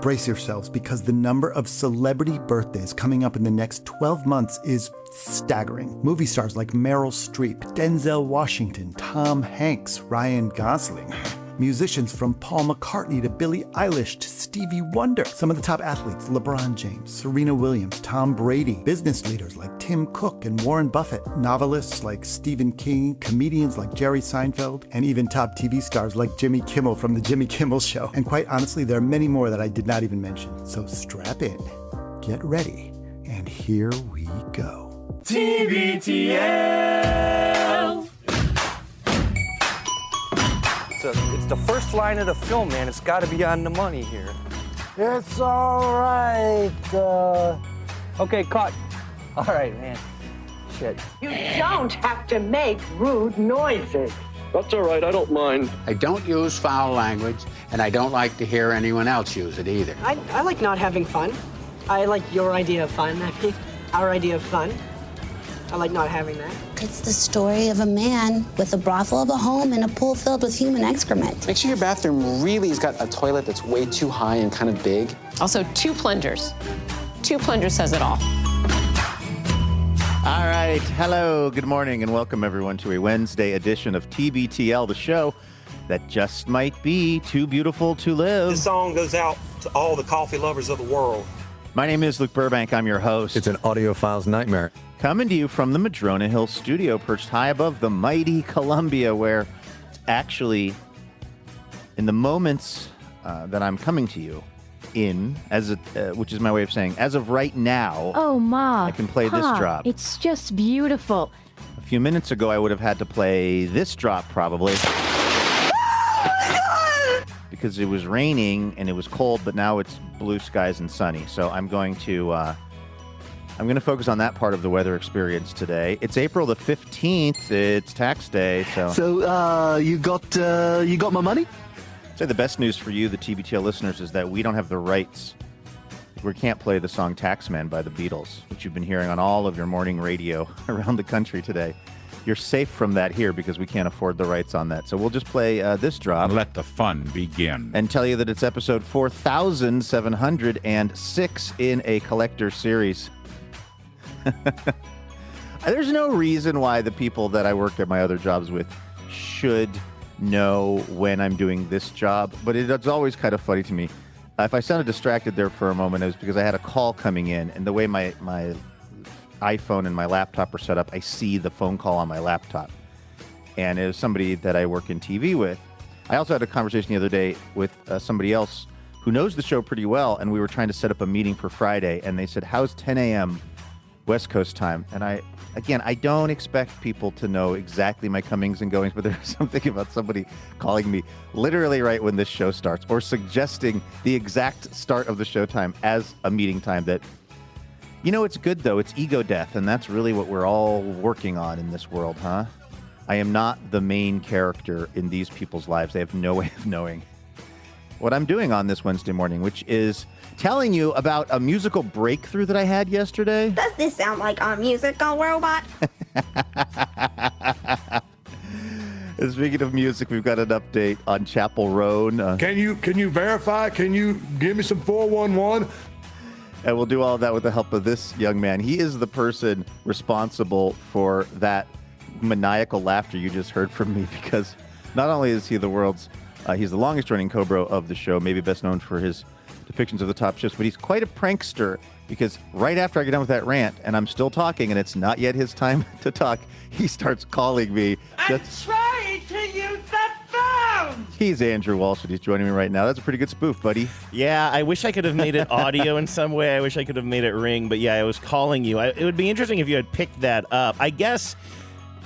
Brace yourselves because the number of celebrity birthdays coming up in the next 12 months is staggering. Movie stars like Meryl Streep, Denzel Washington, Tom Hanks, Ryan Gosling. Musicians from Paul McCartney to Billie Eilish to Stevie Wonder. Some of the top athletes, LeBron James, Serena Williams, Tom Brady. Business leaders like Tim Cook and Warren Buffett. Novelists like Stephen King, comedians like Jerry Seinfeld, and even top TV stars like Jimmy Kimmel from The Jimmy Kimmel Show. And quite honestly, there are many more that I did not even mention. So strap in, get ready, and here we go. TBTL! It's the first line of the film, man. It's got to be on the money here. It's all right. Okay, cut. All right, man. Shit. You don't have to make rude noises. That's all right, I don't mind. I don't use foul language, and I don't like to hear anyone else use it either. I like not having fun. I like your idea of fun, our idea of fun. I like not having that. It's the story of a man with a brothel of a home and a pool filled with human excrement. Make sure your bathroom really has got a toilet that's way too high and kind of big. Also, 2 plungers. 2 plungers says it all. All right. Hello, good morning, and welcome everyone to a Wednesday edition of TBTL, the show that just might be too beautiful to live. This song goes out to all the coffee lovers of the world. My name is Luke Burbank. I'm your host. It's an audiophile's nightmare. Coming to you from the Madrona Hill studio, perched high above the mighty Columbia, where it's actually in the moments that I'm coming to you in, which is my way of saying, as of right now, oh, Ma, I can play this drop. It's just beautiful. A few minutes ago, I would have had to play this drop probably. Because it was raining and it was cold, but now it's blue skies and sunny. So I'm going to focus on that part of the weather experience today. It's April the 15th. It's tax day. So you got my money? So the best news for you, the TBTL listeners, is that we don't have the rights. We can't play the song Taxman by the Beatles, which you've been hearing on all of your morning radio around the country today. You're safe from that here because we can't afford the rights on that. So we'll just play this drop. Let the fun begin. And tell you that it's episode 4,706 in a collector series. There's no reason why the people that I work at my other jobs with should know when I'm doing this job, but it's always kind of funny to me. If I sounded distracted there for a moment, it was because I had a call coming in, and the way my iPhone and my laptop are set up, I see the phone call on my laptop. And it was somebody that I work in TV with. I also had a conversation the other day with somebody else who knows the show pretty well, and we were trying to set up a meeting for Friday, and they said, how's 10 a.m. West Coast time? And I don't expect people to know exactly my comings and goings, but there's something about somebody calling me literally right when this show starts or suggesting the exact start of the show time as a meeting time that, you know, it's good, though. It's ego death, and that's really what we're all working on in this world, huh? I am not the main character in these people's lives. They have no way of knowing what I'm doing on this Wednesday morning, which is telling you about a musical breakthrough that I had yesterday. Does this sound like a musical robot? And speaking of music, we've got an update on Chappel Roan. Can you verify? Can you give me some 411? And we'll do all of that with the help of this young man. He is the person responsible for that maniacal laughter you just heard from me, because not only is he he's the longest running Cobra of the show, maybe best known for his depictions of the top shifts, but he's quite a prankster, because right after I get done with that rant and I'm still talking and it's not yet his time to talk, he starts calling me. I'm trying to use the phone! He's Andrew Walsh, and he's joining me right now. That's a pretty good spoof, buddy. Yeah, I wish I could have made it audio in some way. I wish I could have made it ring, but yeah, I was calling you. It would be interesting if you had picked that up. I guess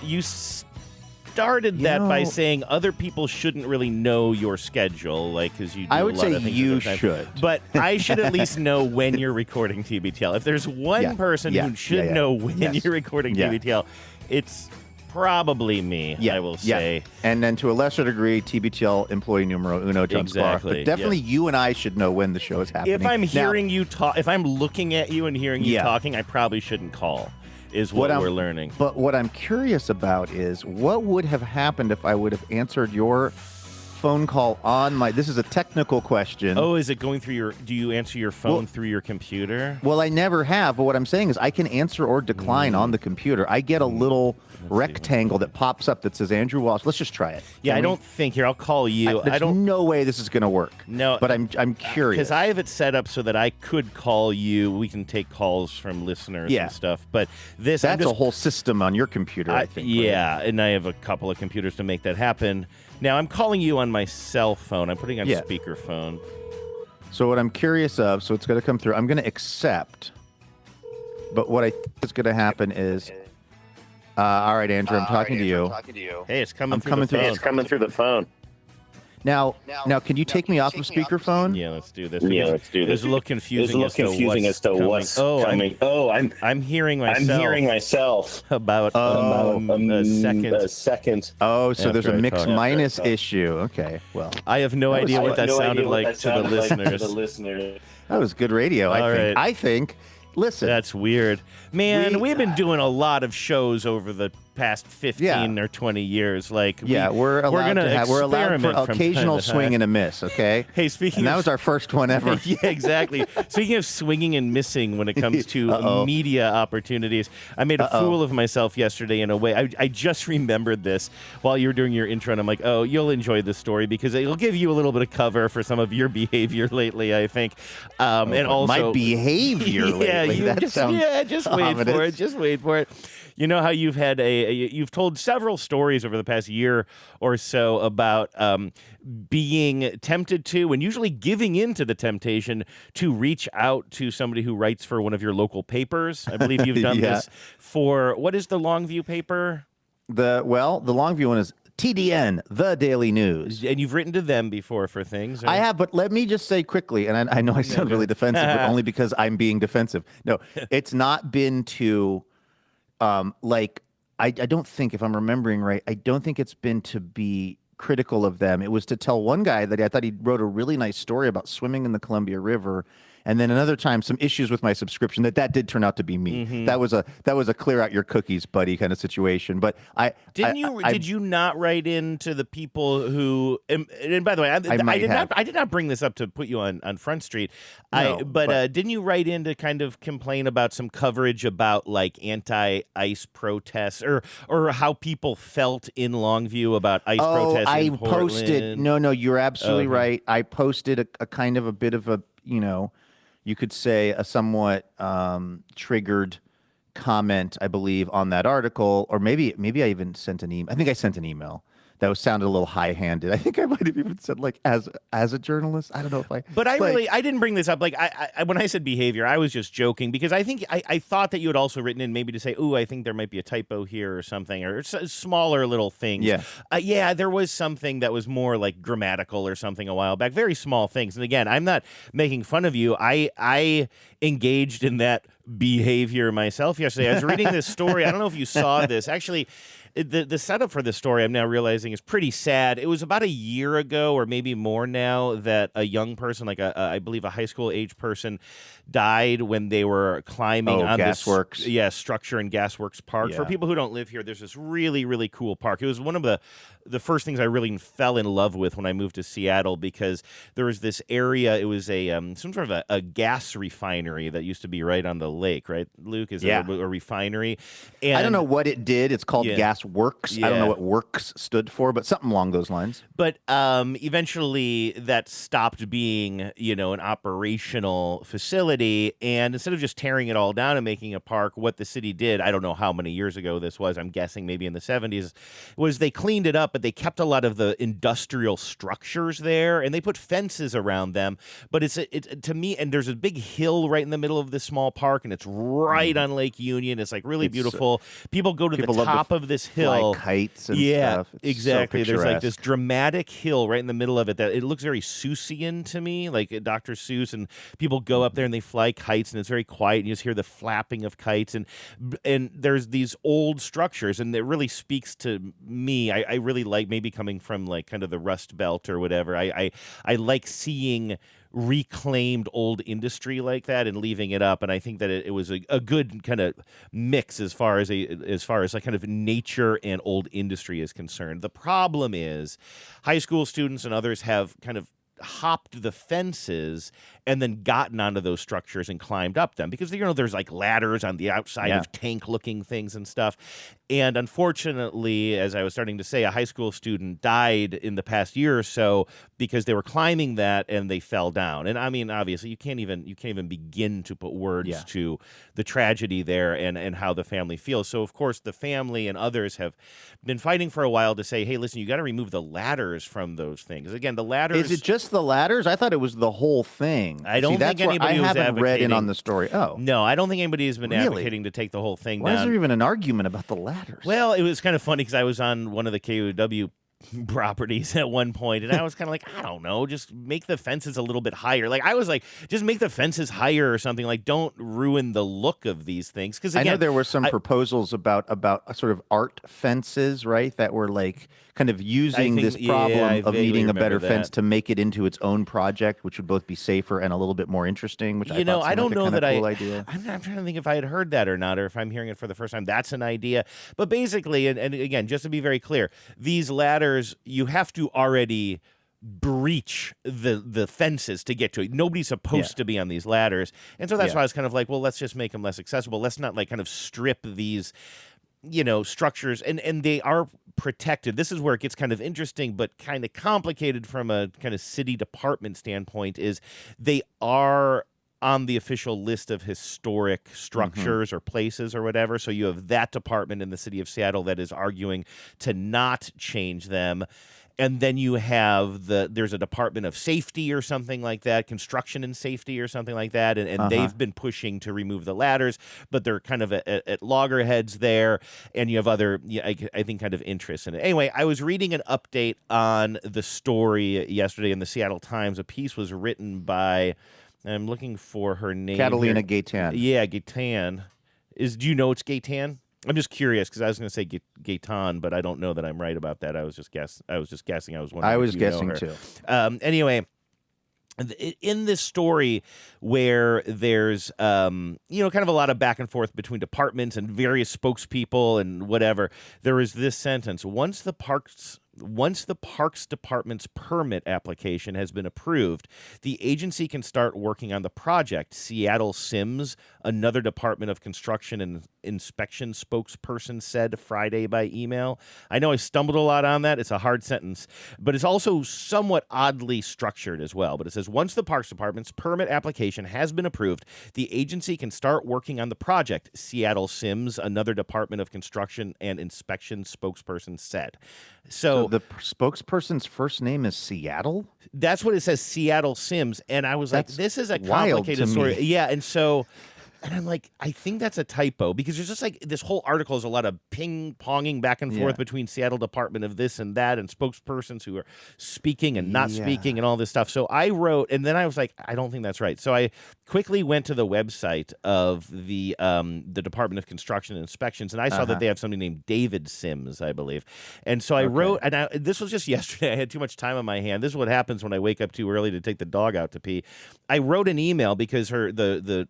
you started that by saying other people shouldn't really know your schedule, like, because you do I would a lot say of things you should. But I should at least know when you're recording TBTL. If there's one person who should know when you're recording TBTL, it's probably me, I will say. And then to a lesser degree, TBTL employee numero uno, John Sparrow. But definitely you and I should know when the show is happening. If I'm hearing you talk, if I'm looking at you and hearing you talking, I probably shouldn't call, is what we're learning. But what I'm curious about is what would have happened if I would have answered your phone call on my. This is a technical question. Oh, is it going through your? Do you answer your phone through your computer? Well, I never have, but what I'm saying is I can answer or decline on the computer. I get a little rectangle that pops up that says Andrew Walsh. Let's just try it. Yeah, I don't think here. I'll call you. There's no way this is going to work. No, but I'm curious because I have it set up so that I could call you. We can take calls from listeners and stuff. But that's a whole system on your computer. I think. Yeah, and I have a couple of computers to make that happen. Now I'm calling you on my cell phone. I'm putting on speakerphone. So what I'm curious of, so it's going to come through. I'm going to accept. But what I think is going to happen is, all right, Andrew, I'm talking to you. Hey, it's coming through the phone. It's coming through the phone. Now, can you take me off of speakerphone? Yeah, let's do this. Let's do this. It's a little confusing as to what's coming. I'm hearing myself. About a second. Oh, so there's a mix minus issue. Okay, well, I have no idea what that sounded like to the listeners. That was good radio. I think. Listen, that's weird, man. We've been doing a lot of shows over the past 15 or 20 years. Like, we're allowed for occasional swing and a miss. Okay. Hey, speaking, that was our first one ever. Yeah, exactly. Speaking of swinging and missing when it comes to media opportunities, I made a fool of myself yesterday. In a way, I just remembered this while you were doing your intro, and I'm like, oh, you'll enjoy this story because it'll give you a little bit of cover for some of your behavior lately. I think, and also my behavior lately. Just wait for it. You know how you've told several stories over the past year or so about being tempted to, and usually giving in to the temptation to reach out to somebody who writes for one of your local papers. I believe you've done this for, what is the Longview paper? The Longview one is TDN, The Daily News. And you've written to them before for things? Or? I have, but let me just say quickly, and I know I sound really defensive, but only because I'm being defensive. No, it's not been to, I don't think, if I'm remembering right, I don't think it's been to be critical of them. It was to tell one guy that I thought he wrote a really nice story about swimming in the Columbia River. And then another time, some issues with my subscription that did turn out to be me. Mm-hmm. That was a clear out your cookies, buddy, kind of situation. But did you not write in to the people who? And by the way, I did not bring this up to put you on Front Street. No, but didn't you write in to kind of complain about some coverage about like anti-ICE protests or how people felt in Longview about ICE protests? I posted. No, you're absolutely right. I posted a kind of a bit of a you could say a somewhat triggered comment, I believe, on that article, or maybe I even sent an email. I think I sent an email that sounded a little high-handed. I think I might have even said like as a journalist. I don't know if I. But I didn't bring this up. Like I when I said behavior, I was just joking because I think I thought that you had also written in maybe to say, "Ooh, I think there might be a typo here or something," or smaller little things. Yeah, there was something that was more like grammatical or something a while back. Very small things. And again, I'm not making fun of you. I engaged in that behavior myself yesterday. I was reading this story. I don't know if you saw this. Actually, the setup for this story, I'm now realizing, is pretty sad. It was about a year ago, or maybe more now, that a young person, like I believe a high school age person, died when they were climbing on Gasworks. this structure in Gasworks Park. Yeah. For people who don't live here, there's this really, really cool park. It was one of the first things I really fell in love with when I moved to Seattle, because there was this area. It was a some sort of a gas refinery that used to be right on the lake, right, Luke? Is it a refinery? And I don't know what it did. It's called Gas Works. I don't know what Works stood for, but something along those lines. But eventually that stopped being, an operational facility. And instead of just tearing it all down and making a park, what the city did, I don't know how many years ago this was, I'm guessing maybe in the 70s, was they cleaned it up, but they kept a lot of the industrial structures there, and they put fences around them. But it's to me, and there's a big hill right in the middle of this small park, and it's right on Lake Union. It's like really beautiful. People go to the top of this hill. Fly kites and stuff. It's exactly. so there's like this dramatic hill right in the middle of it that it looks very Seussian to me, like Dr. Seuss, and people go up there and they fly kites, and it's very quiet, and you just hear the flapping of kites, and there's these old structures, and it really speaks to me. I really like, maybe coming from like kind of the Rust Belt or whatever, I like seeing reclaimed old industry like that and leaving it up. And I think that it was a good kind of mix as far as like kind of nature and old industry is concerned. The problem is high school students and others have kind of hopped the fences and then gotten onto those structures and climbed up them because, there's like ladders on the outside of tank-looking things and stuff. And unfortunately, as I was starting to say, a high school student died in the past year or so because they were climbing that and they fell down. And I mean, obviously, you can't even begin to put words to the tragedy there and how the family feels. So, of course, the family and others have been fighting for a while to say, hey, listen, you got to remove the ladders from those things. Again, the ladders... Is it just the ladders? I thought it was the whole thing. I don't think anybody was advocating. I haven't read in on the story. Oh. No, I don't think anybody has been advocating to take the whole thing down. Why is there even an argument about the ladders? Well, it was kind of funny because I was on one of the KUW properties at one point, and I was kind of like, I don't know, just make the fences a little bit higher. Like I was like, just make the fences higher or something. Like, don't ruin the look of these things. Because I know there were some proposals about sort of art fences, right? That were like kind of using this problem of needing a better fence to make it into its own project, which would both be safer and a little bit more interesting. Which I don't know that cool idea. I'm trying to think if I had heard that or not, or if I'm hearing it for the first time. That's an idea. But basically, and again, just to be very clear, these ladders, you have to already breach the fences to get to it. Nobody's supposed to be on these ladders. And so that's why I was kind of like, well, let's just make them less accessible. Let's not like kind of strip these structures, and they are protected. This is where it gets kind of interesting, but kind of complicated from a kind of city department standpoint, is they are on the official list of historic structures or places or whatever. So you have that department in the city of Seattle that is arguing to not change them. And then you have there's a Department of Safety or something like that, Construction and Safety or something like that, and they've been pushing to remove the ladders, but they're kind of at loggerheads there, and you have other, I think, kind of interests in it. Anyway, I was reading an update on the story yesterday in the Seattle Times. A piece was written by, I'm looking for her name, Catalina Gaitan. Yeah, Gaitan. Do you know it's Gaitan? I'm just curious because I was going to say Gaitan, but I don't know that I'm right about that. I was just guessing. I was wondering. I was guessing too. Anyway, in this story where there's kind of a lot of back and forth between departments and various spokespeople and whatever, there is this sentence: once the Parks Department's permit application has been approved, the agency can start working on the project. Seattle Sims, another Department of Construction and Inspection spokesperson, said Friday by email. I know I stumbled a lot on that. It's a hard sentence, but it's also somewhat oddly structured as well. But it says, once the Parks Department's permit application has been approved, the agency can start working on the project. Seattle Sims, another Department of Construction and Inspection spokesperson, said. So the spokesperson's first name is Seattle? That's what it says, Seattle Sims. And I was like, this is a complicated story. Yeah, and so... And I'm like, I think that's a typo because there's just like this whole article is a lot of ping-ponging back and forth between Seattle Department of this and that and spokespersons who are speaking and not speaking and all this stuff. So I wrote, and then I was like, I don't think that's right. So I quickly went to the website of the Department of Construction and Inspections, and I saw that they have somebody named David Sims, I believe. And so I wrote, and this was just yesterday. I had too much time on my hand. This is what happens when I wake up too early to take the dog out to pee. I wrote an email because the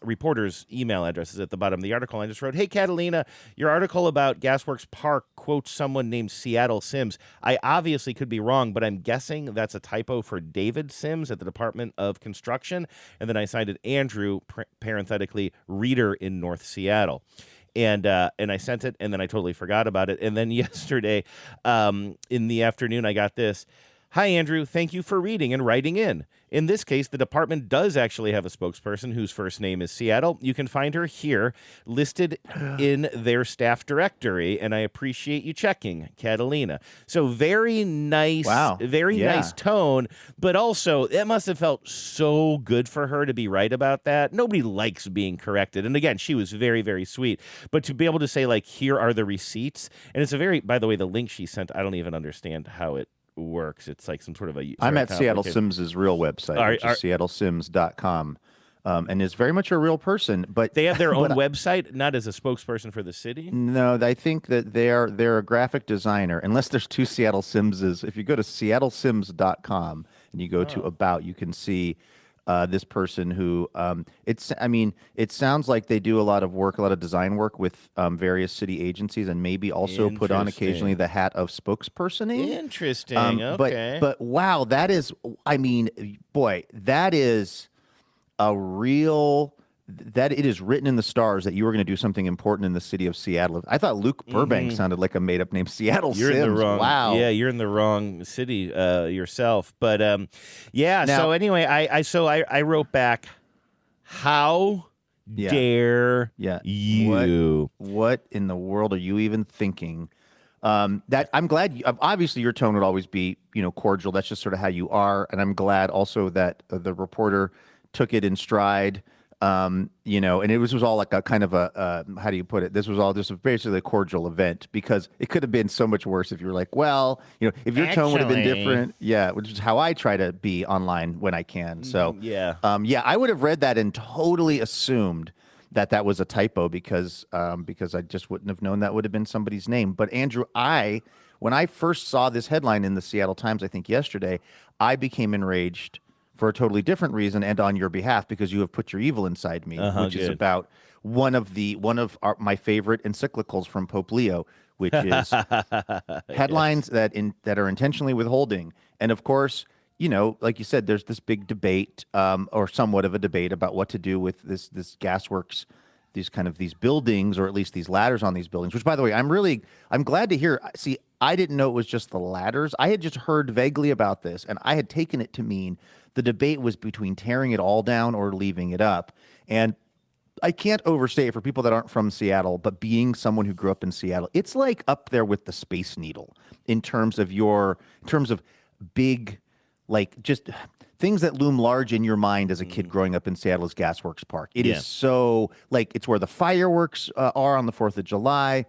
reporter's email address is at the bottom of the article. I just wrote, hey, Catalina, your article about Gasworks Park quotes someone named Seattle Sims. I obviously could be wrong, but I'm guessing that's a typo for David Sims at the Department of Construction. And then I cited Andrew, parenthetically, reader in North Seattle. And I sent it, and then I totally forgot about it. And then yesterday in the afternoon, I got this. Hi, Andrew. Thank you for reading and writing in. In this case, the department does actually have a spokesperson whose first name is Seattle. You can find her here, listed in their staff directory, and I appreciate you checking, Catalina. So very nice, nice tone, but also it must have felt so good for her to be right about that. Nobody likes being corrected. And again, she was very, very sweet. But to be able to say, like, here are the receipts, and it's a very, by the way, the link she sent, I don't even understand how it works. It's like some sort of a... I'm at Seattle Sims' real website, which is seattlesims.com. And is very much a real person, but... They have their own website, not as a spokesperson for the city? No, I think that they're a graphic designer, unless there's two Seattle Simses. If you go to seattlesims.com, and you go to About, you can see this person who it sounds like they do a lot of design work with various city agencies, and maybe also put on occasionally the hat of spokespersoning. Interesting. Okay. But wow, that is, that is a real. That it is written in the stars that you were going to do something important in the city of Seattle. I thought Luke Burbank sounded like a made-up name. Seattle You're Sims. in the wrong. Wow. Yeah, you're in the wrong city yourself. But yeah. Now, so anyway, I wrote back, how dare you? What in the world are you even thinking? That I'm glad. Obviously, your tone would always be, cordial. That's just sort of how you are, and I'm glad also that the reporter took it in stride. And it was all like a kind of a how do you put it? This was basically a cordial event, because it could have been so much worse if you were like, well, if your tone would have been different, which is how I try to be online when I can. So I would have read that and totally assumed that was a typo because I just wouldn't have known that would have been somebody's name. But Andrew, when I first saw this headline in the Seattle Times, I think yesterday, I became enraged for a totally different reason and on your behalf, because you have put your evil inside me, which is about one of my favorite encyclicals from Pope Leo, which is headlines that are intentionally withholding. And of course, like you said, there's this big debate, or somewhat of a debate, about what to do with this gasworks, these buildings, or at least these ladders on these buildings, which, by the way, I'm glad to hear. See, I didn't know it was just the ladders. I had just heard vaguely about this, and I had taken it to mean the debate was between tearing it all down or leaving it up. And I can't overstate it for people that aren't from Seattle, but being someone who grew up in Seattle, it's like up there with the Space Needle in terms of big, like, just things that loom large in your mind as a kid growing up in Seattle's Gasworks Park. It is so, like, it's where the fireworks are on the 4th of July.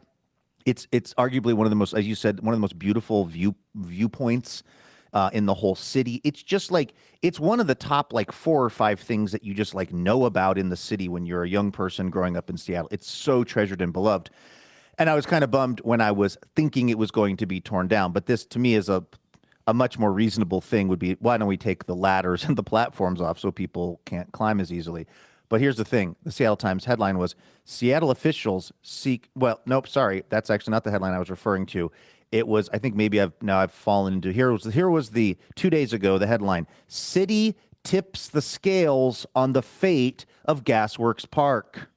It's arguably one of the most, as you said, one of the most beautiful viewpoints in the whole city. It's just like, it's one of the top 4 or 5 things that you just know about in the city when you're a young person growing up in Seattle. It's so treasured and beloved. And I was kind of bummed when I was thinking it was going to be torn down. But this, to me, is a much more reasonable thing would be, why don't we take the ladders and the platforms off so people can't climb as easily? But here's the thing. The Seattle Times headline was, Seattle officials seek, well, nope, sorry. That's actually not the headline I was referring to. It was, I think maybe I've fallen into, here was the 2 days ago, the headline, City tips the scales on the fate of Gasworks Park.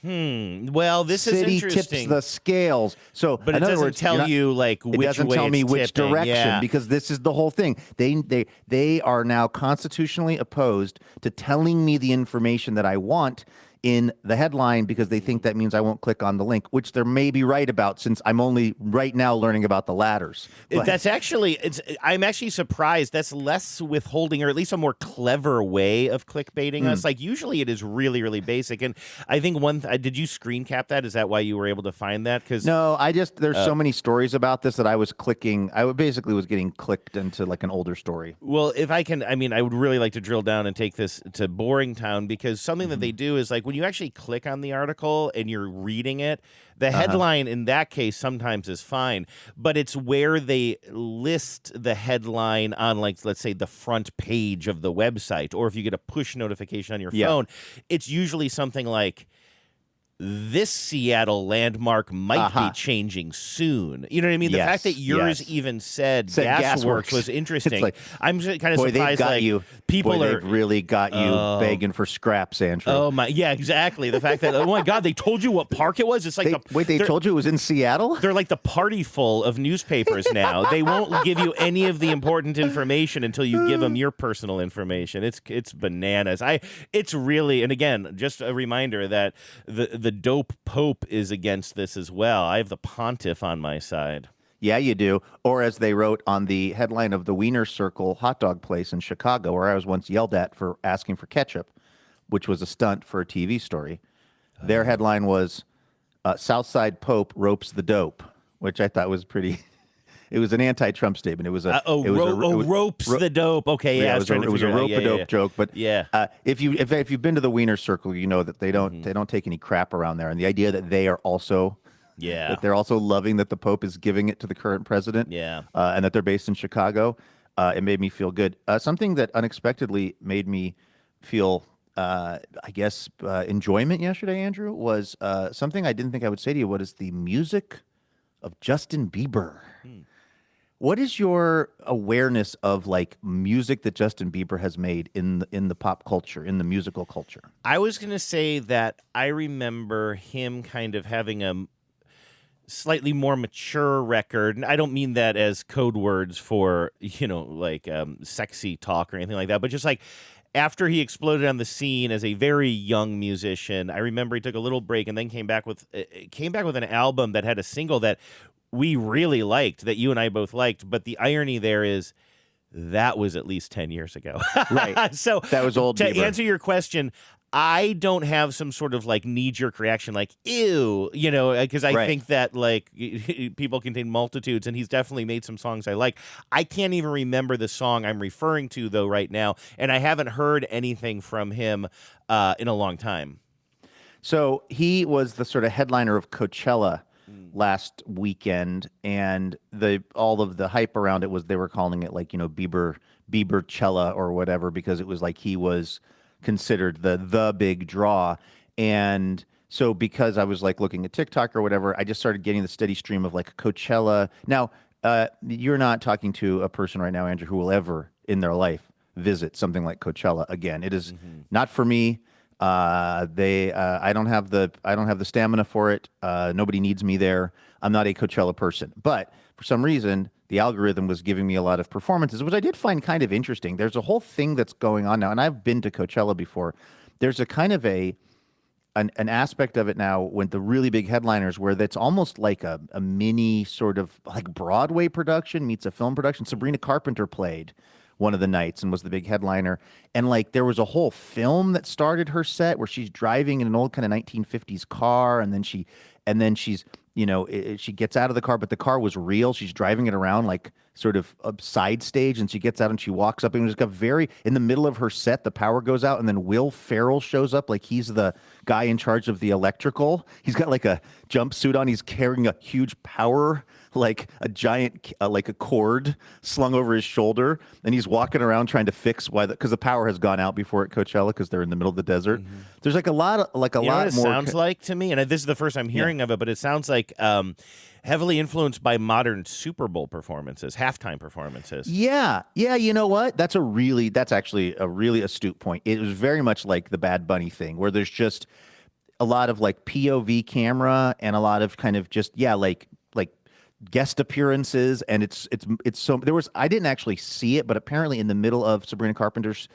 Well, this City is interesting. tips the scales. So, but it doesn't tell you which way. It doesn't tell me which tipping. direction, because this is the whole thing. They are now constitutionally opposed to telling me the information that I want in the headline, because they think that means I won't click on the link, which they're maybe right about, since I'm only right now learning about the ladders. But I'm actually surprised. That's less withholding, or at least a more clever way of clickbaiting us. Like, usually it is really, really basic. And I think did you screen cap that? Is that why you were able to find that? No, there's so many stories about this that I was clicking. I basically was getting clicked into an older story. Well, if I can, I would really like to drill down and take this to Boring Town, because something that they do is, when you actually click on the article and you're reading it, the headline in that case sometimes is fine, but it's where they list the headline on, let's say, the front page of the website, or if you get a push notification on your phone, it's usually something like, this Seattle landmark might be changing soon. You know what I mean? The fact that yours even said Gasworks was interesting. I'm just kind of surprised. They've really got you begging for scraps, Andrew. Oh my, yeah, exactly. The fact that, oh my God, they told you what park it was. It's like they told you it was in Seattle. They're like the party full of newspapers now. They won't give you any of the important information until you give them your personal information. It's bananas. It's really, and again, just a reminder that the dope Pope is against this as well. I have the pontiff on my side. Yeah, you do. Or as they wrote on the headline of the Wiener Circle hot dog place in Chicago, where I was once yelled at for asking for ketchup, which was a stunt for a TV story. Their headline was, Southside Pope ropes the dope, which I thought was pretty... It was an anti-Trump statement. It was ropes the dope. Okay, yeah, it was a rope-a-dope joke. But if you've been to the Wiener Circle, you know that they don't take any crap around there. And the idea that they are also that they're also loving that the Pope is giving it to the current president, and that they're based in Chicago. It made me feel good. Something that unexpectedly made me feel, enjoyment yesterday, Andrew, was something I didn't think I would say to you. What is the music of Justin Bieber? What is your awareness of like music that Justin Bieber has made in the pop culture, in the musical culture? I was going to say that I remember him kind of having a slightly more mature record. And I don't mean that as code words for, sexy talk or anything like that, but just like after he exploded on the scene as a very young musician, I remember he took a little break and then came back with an album that had a single that we really liked, that you and I both liked. But the irony there is that was at least 10 years ago. Right. So that was old. To Bieber. answer your question, I don't have some sort of like knee-jerk reaction like, ew, because I think that like people contain multitudes, and he's definitely made some songs I like. I can't even remember the song I'm referring to, though, right now, and I haven't heard anything from him in a long time. So he was the sort of headliner of Coachella last weekend, and all of the hype around it was they were calling it like, Bieberchella or whatever, because it was like he was considered the big draw. And so because I was like looking at TikTok or whatever, I just started getting the steady stream of like Coachella. Now, you're not talking to a person right now, Andrew, who will ever in their life visit something like Coachella again. It is not for me. I don't have the stamina for it. Nobody needs me there. I'm not a Coachella person, but for some reason the algorithm was giving me a lot of performances, which I did find kind of interesting. There's a whole thing that's going on now, and I've been to Coachella before. There's a kind of an aspect of it now with the really big headliners where that's almost like a mini sort of like Broadway production meets a film production. Sabrina Carpenter played one of the nights and was the big headliner. And like there was a whole film that started her set where she's driving in an old kind of 1950s car, and then she's she gets out of the car, but the car was real. She's driving it around like sort of a side stage, and she gets out and she walks up, and just got in the middle of her set, the power goes out, and then Will Ferrell shows up like he's the guy in charge of the electrical. He's got like a jumpsuit on. He's carrying a huge power, like a giant, like a cord slung over his shoulder, and he's walking around trying to fix because the power has gone out before at Coachella because they're in the middle of the desert. There's like a lot more. It sounds like to me, and this is the first I'm hearing of it, but it sounds like heavily influenced by modern Super Bowl performances, halftime performances. Yeah. You know what? That's actually a really astute point. It was very much like the Bad Bunny thing, where there's just a lot of like POV camera and a lot of kind of just like guest appearances, and it's so I didn't actually see it, but apparently in the middle of Sabrina Carpenter's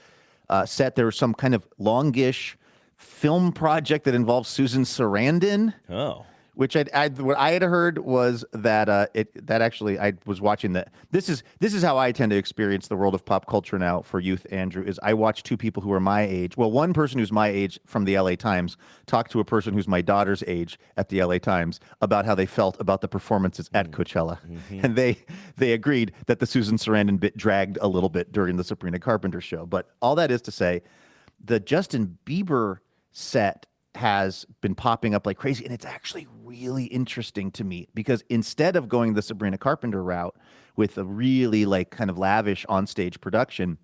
set there was some kind of longish film project that involves Susan Sarandon. Oh. Which what I had heard was that I was watching that. This is how I tend to experience the world of pop culture now for youth, Andrew, is I watch two people who are my age. Well, one person who's my age from the LA Times talk to a person who's my daughter's age at the LA Times about how they felt about the performances at Coachella. And they agreed that the Susan Sarandon bit dragged a little bit during the Sabrina Carpenter show. But all that is to say, the Justin Bieber set has been popping up like crazy, and it's actually really interesting to me because instead of going the Sabrina Carpenter route with a really like kind of lavish onstage production,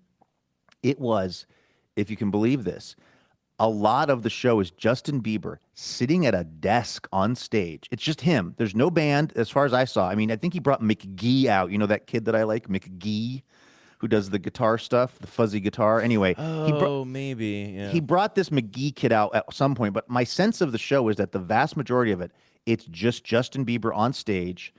it was, if you can believe this, a lot of the show is Justin Bieber sitting at a desk on stage. It's just him. There's no band as far as I saw. I mean, I think he brought McGee out. You know that kid that I like, McGee, who does the guitar stuff, the fuzzy guitar. Anyway, maybe. Yeah. He brought this McGee kid out at some point, but my sense of the show is that the vast majority of it, it's just Justin Bieber on stage.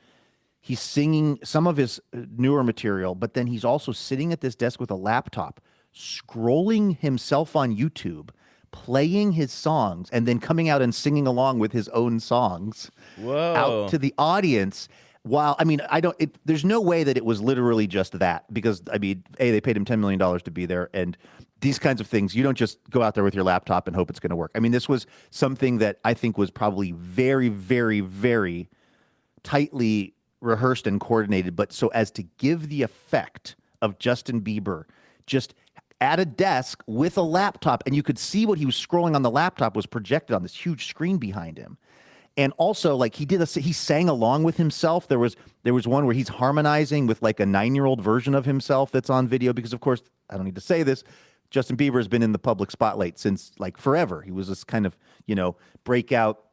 He's singing some of his newer material, but then he's also sitting at this desk with a laptop, scrolling himself on YouTube, playing his songs, and then coming out and singing along with his own songs out to the audience. While, I mean, there's no way that it was literally just that, because, I mean, they paid him $10 million to be there, and these kinds of things, you don't just go out there with your laptop and hope it's going to work. I mean, this was something that I think was probably very, very, very tightly rehearsed and coordinated, but so as to give the effect of Justin Bieber just at a desk with a laptop, and you could see what he was scrolling on the laptop was projected on this huge screen behind him. And also, like, he sang along with himself. There was one where he's harmonizing with like a 9-year-old version of himself that's on video because, of course, I don't need to say this, Justin Bieber has been in the public spotlight since like forever. He was this kind of, breakout.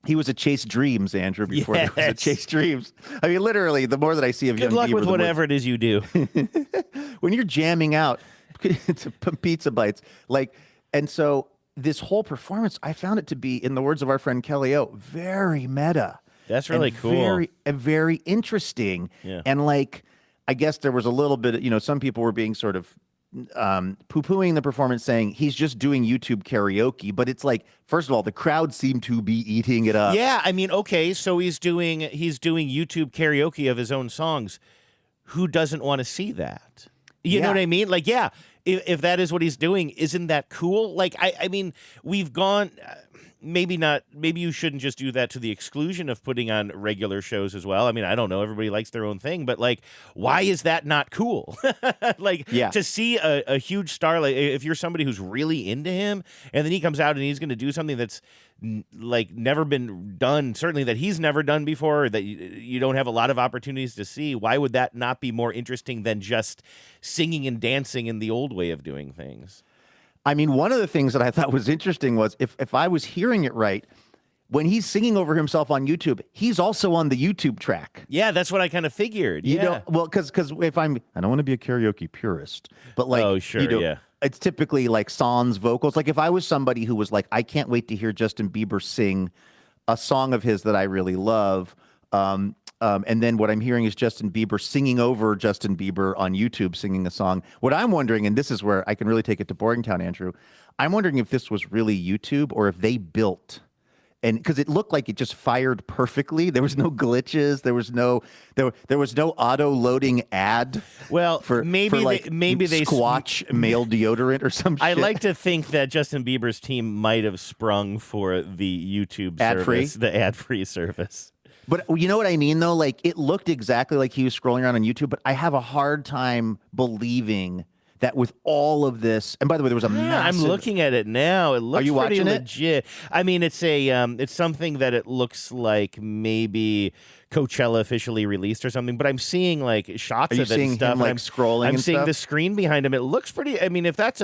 He was a Chase Dreams, Andrew, before there was a Chase Dreams. I mean, literally, the more that I see of young Bieber, good luck with whatever it is you do. When you're jamming out to pizza bites, and so this whole performance, I found it to be, in the words of our friend Kelly O, very meta. That's really cool. Very interesting. Yeah. And I guess there was a little bit, some people were being sort of poo-pooing the performance, saying he's just doing YouTube karaoke. But it's like, first of all, the crowd seemed to be eating it up. Yeah, I mean, okay, so he's doing YouTube karaoke of his own songs. Who doesn't want to see that? You know what I mean? Like, yeah, if that is what he's doing, isn't that cool? Like, I mean, we've gone. Maybe not. Maybe you shouldn't just do that to the exclusion of putting on regular shows as well. I mean, I don't know. Everybody likes their own thing, but why is that not cool? To see a huge star, if you're somebody who's really into him, and then he comes out and he's going to do something that's never been done, certainly that he's never done before, or that you don't have a lot of opportunities to see. Why would that not be more interesting than just singing and dancing in the old way of doing things? I mean, one of the things that I thought was interesting was if I was hearing it right, when he's singing over himself on YouTube, he's also on the YouTube track. Yeah, that's what I kind of figured. Because if I don't want to be a karaoke purist, but it's typically like sans vocals. Like if I was somebody who was like, I can't wait to hear Justin Bieber sing a song of his that I really love. And then what I'm hearing is Justin Bieber singing over Justin Bieber on YouTube, singing a song. What I'm wondering, and this is where I can really take it to Boring Town, Andrew, I'm wondering if this was really YouTube or if they built, and because it looked like it just fired perfectly. There was no glitches. There was no auto loading ad. Well, maybe they Squatch male deodorant or some shit. I like to think that Justin Bieber's team might have sprung for the YouTube service, the ad-free service. But you know what I mean, though? Like, it looked exactly like he was scrolling around on YouTube, but I have a hard time believing that with all of this, and by the way, there was a massive... I'm looking at it now. It looks pretty legit. I mean, it's it's something that it looks like maybe Coachella officially released or something, but I'm seeing shots of it and stuff. Him, scrolling I'm and seeing stuff? the screen behind him. It looks pretty. I mean, if that's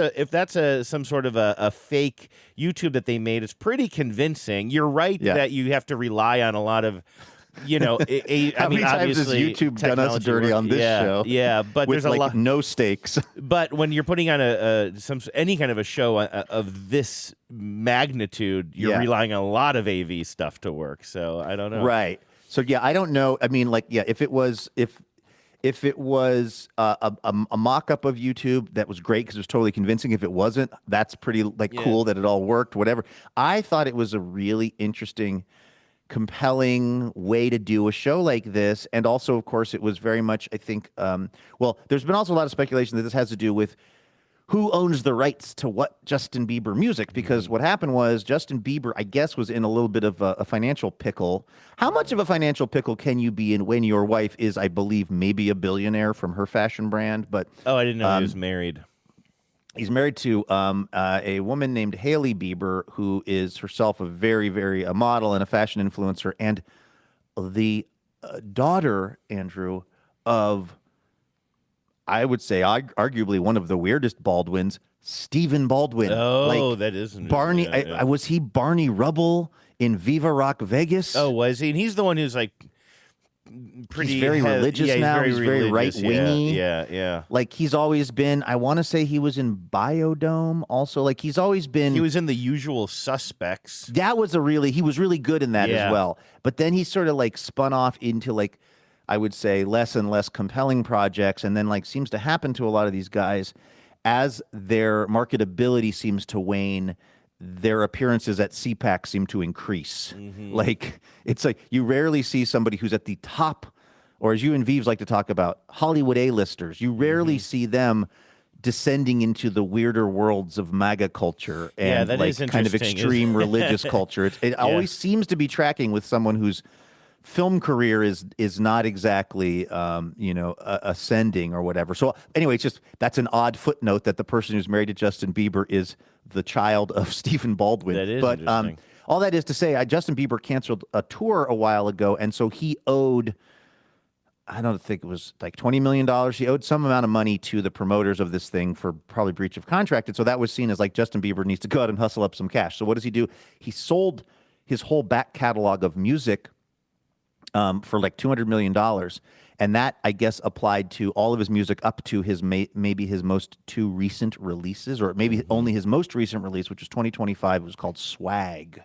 some sort of a fake YouTube that they made, it's pretty convincing. You're right that you have to rely on a lot of... How many times has YouTube done us dirty on this show? Yeah, but with there's a lot, no stakes. But when you're putting on any kind of a show of this magnitude, you're relying on a lot of AV stuff to work. So I don't know. Right. So I don't know. I mean, if it was a mock-up of YouTube, that was great because it was totally convincing. If it wasn't, that's pretty cool that it all worked. Whatever. I thought it was a really interesting, compelling way to do a show like this. And also, of course, it was very much, I think, there's been also a lot of speculation that this has to do with who owns the rights to what Justin Bieber music, because what happened was Justin Bieber, I guess, was in a little bit of a financial pickle. How much of a financial pickle can you be in when your wife is, I believe, maybe a billionaire from her fashion brand? But I didn't know he was married. He's married to a woman named Hailey Bieber, who is herself a very, very model and a fashion influencer, and the daughter, Andrew, of, I would say, arguably one of the weirdest Baldwins, Stephen Baldwin. Oh, that isn't Barney. Was he Barney Rubble in Viva Rock Vegas? Oh, was he? And he's the one who's pretty. He's very religious now. He's very right-wingy. Yeah. He's always been. I want to say he was in Biodome. Also, he's always been. He was in The Usual Suspects. That was he was really good in that as well. But then he sort of spun off into I would say less and less compelling projects, and then seems to happen to a lot of these guys as their marketability seems to wane. Their appearances at CPAC seem to increase. Mm-hmm. It's you rarely see somebody who's at the top, or as you and Vives like to talk about, Hollywood A-listers. You rarely see them descending into the weirder worlds of MAGA culture and that is kind of extreme religious culture. It always seems to be tracking with someone who's film career is not exactly ascending or whatever. So anyway, that's an odd footnote that the person who's married to Justin Bieber is the child of Stephen Baldwin. That is interesting. All that is to say, Justin Bieber canceled a tour a while ago, and so he owed, I don't think it was like $20 million. He owed some amount of money to the promoters of this thing for probably breach of contract. And so that was seen as like Justin Bieber needs to go out and hustle up some cash. So what does he do? He sold his whole back catalog of music for like $200 million. And that, I guess, applied to all of his music up to his maybe his most two recent releases, or maybe only his most recent release, which was 2025. It was called Swag.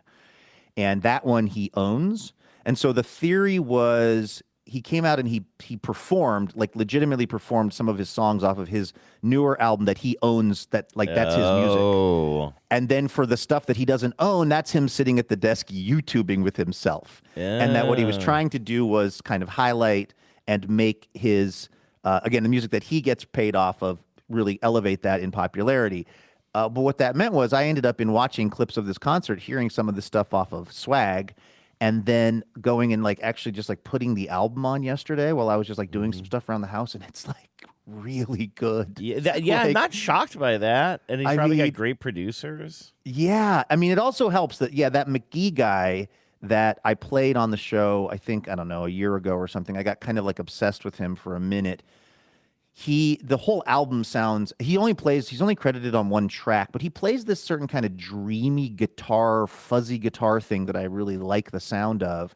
And that one he owns. And so the theory was he came out and he performed, like legitimately performed some of his songs off of his newer album that he owns, that's his music. And then for the stuff that he doesn't own, that's him sitting at the desk YouTubing with himself. And that what he was trying to do was kind of highlight and make his, again, the music that he gets paid off of, really elevate that in popularity. But what that meant was I ended up in watching clips of this concert, hearing some of this stuff off of Swag, and then going and like actually just like putting the album on yesterday while I was just like doing some stuff around the house, and it's like really good. Yeah, I'm not shocked by that. And he's probably got great producers. Yeah. I mean, it also helps that, that McGee guy that I played on the show, I think, I don't know, a year ago or something, I got kind of like obsessed with him for a minute. The whole album sounds, he's only credited on one track, but he plays this certain kind of dreamy guitar, fuzzy guitar thing that I really like the sound of.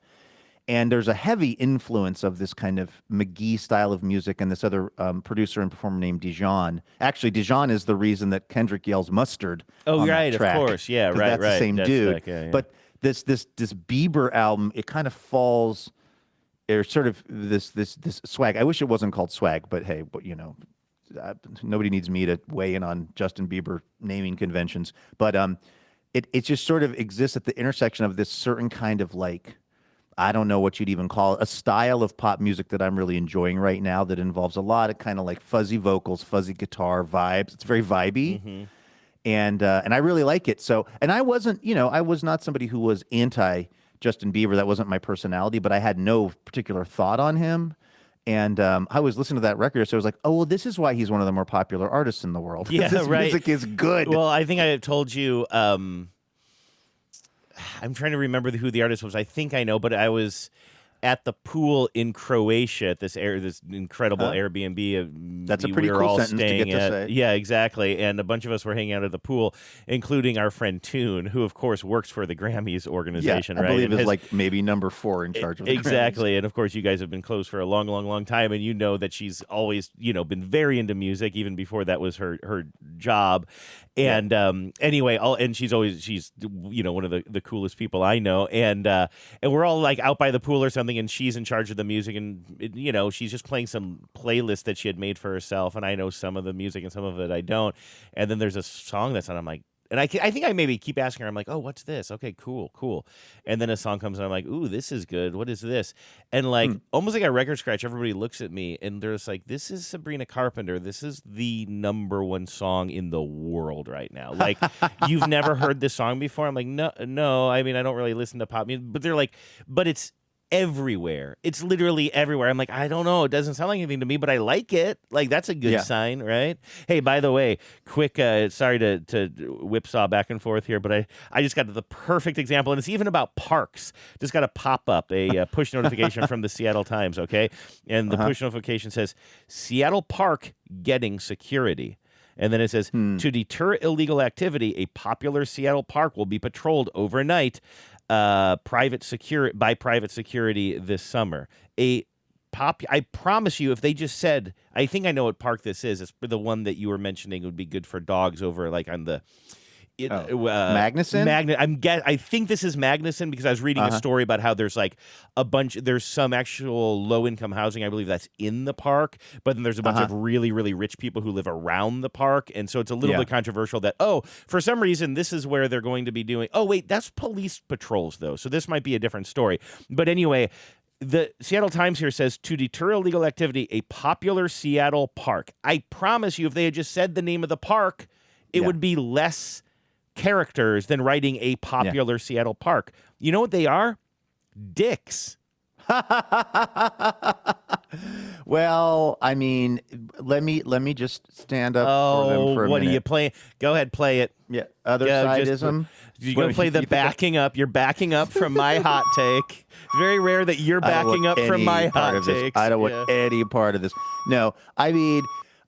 And there's a heavy influence of this kind of McGee style of music and this other producer and performer named Dijon. Actually, Dijon is the reason that Kendrick yells mustard. Oh, right, that track, of course. Yeah, right, that's the same dude. Yeah. But this Bieber album, it kind of falls... There's sort of this Swag. I wish it wasn't called Swag, but hey, nobody needs me to weigh in on Justin Bieber naming conventions. But it just sort of exists at the intersection of this certain kind of like, I don't know what you'd even call it, a style of pop music that I'm really enjoying right now that involves a lot of kind of like fuzzy vocals, fuzzy guitar vibes. It's very vibey. Mm-hmm. And I really like it. So, and I wasn't, I was not somebody who was anti Justin Bieber. That wasn't my personality, but I had no particular thought on him. And I was listening to that record, so I was like, oh, well, this is why he's one of the more popular artists in the world. Yeah, His right. music is good. Well, I think I told you, I'm trying to remember who the artist was. I think I know, but I was at the pool in Croatia at this incredible Airbnb. That's a pretty cool sentence to get to say. Yeah, exactly. And a bunch of us were hanging out at the pool, including our friend Toon, who of course works for the Grammys organization. I believe is like maybe number 4 in charge of the exactly. Grammys. And of course, you guys have been close for a long, long, long time, and you know that she's always been very into music, even before that was her job. And anyway, and she's one of the coolest people I know, and we're all like out by the pool or something, and she's in charge of the music, and she's just playing some playlist that she had made for herself, and I know some of the music and some of it I don't. And then there's a song that's on, I'm like, and I think I maybe keep asking her, I'm like, oh, what's this? Okay, cool. And then a song comes and I'm like, ooh, this is good. What is this? And like almost like a record scratch, everybody looks at me and they're just like, this is Sabrina Carpenter. This is the #1 song in the world right now. Like, you've never heard this song before? I'm like, no. I mean, I don't really listen to pop music. But they're like, but it's everywhere. It's literally everywhere. I'm like, I don't know. It doesn't sound like anything to me, but I like it. Like, that's a good sign, right? Hey, by the way, quick, sorry to whipsaw back and forth here, but I just got the perfect example, and it's even about parks. Just got a pop-up, a push notification from the Seattle Times, okay? And the push notification says, Seattle Park getting security. And then it says, to deter illegal activity, a popular Seattle park will be patrolled overnight by private security this summer. I promise you, if they just said, I think I know what park this is. It's the one that you were mentioning would be good for dogs over like on the Magnuson? I think this is Magnuson because I was reading a story about how there's like there's some actual low-income housing, I believe that's in the park, but then there's a bunch of really, really rich people who live around the park, and so it's a little bit controversial that, for some reason, this is where they're going to be doing, wait, that's police patrols, though, so this might be a different story. But anyway, the Seattle Times here says, to deter illegal activity, a popular Seattle park. I promise you, if they had just said the name of the park, it would be less characters than writing a popular Seattle park. You know what they are? Dicks. Well, I mean, let me just stand up for them for a what minute. are you playing? Go ahead, play it. Yeah, other sideism. You go play the backing up. You're backing up from my hot take. It's very rare that you're backing up from my hot takes. I don't want any part of this. No, I mean,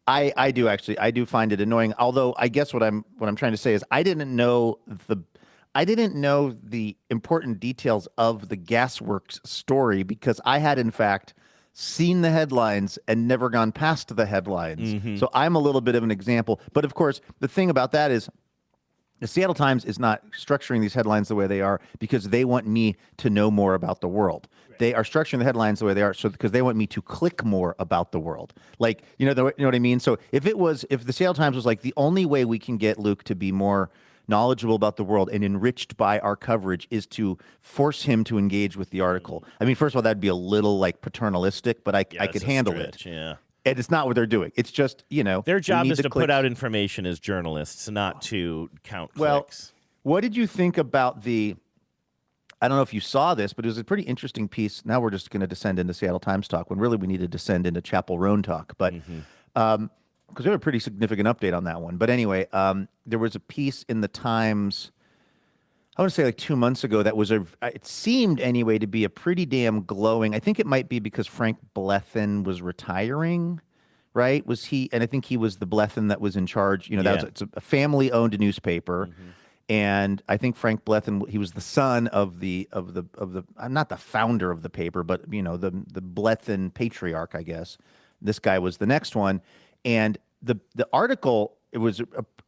I do actually. I do find it annoying. Although I guess what I'm trying to say is I didn't know the important details of the Gasworks story because I had in fact seen the headlines and never gone past the headlines. So I'm a little bit of an example. But of course, the thing about that is the Seattle Times is not structuring these headlines the way they are because they want me to know more about the world. Right. They are structuring the headlines the way they are because they want me to click more about the world. Like, you know what I mean? So if the Seattle Times was like the only way we can get Luke to be more knowledgeable about the world and enriched by our coverage is to force him to engage with the article. I mean, first of all, that'd be a little like paternalistic, but I could handle it. Yeah. And it's not what they're doing. It's just, their job is to put out information as journalists, not to count clicks. What did you think about I don't know if you saw this, but it was a pretty interesting piece. Now we're just going to descend into Seattle Times talk when really we need to descend into Chappel Roan talk. But because we have a pretty significant update on that one. But anyway, there was a piece in the Times, I want to say like 2 months ago, that was it seemed anyway to be a pretty damn glowing. I think it might be because Frank Blethen was retiring, right? Was he? And I think he was the Blethen that was in charge. It's a family-owned newspaper. And I think Frank Blethen, he was the son of the not the founder of the paper, but the Blethen patriarch, I guess. This guy was the next one. And the article, it was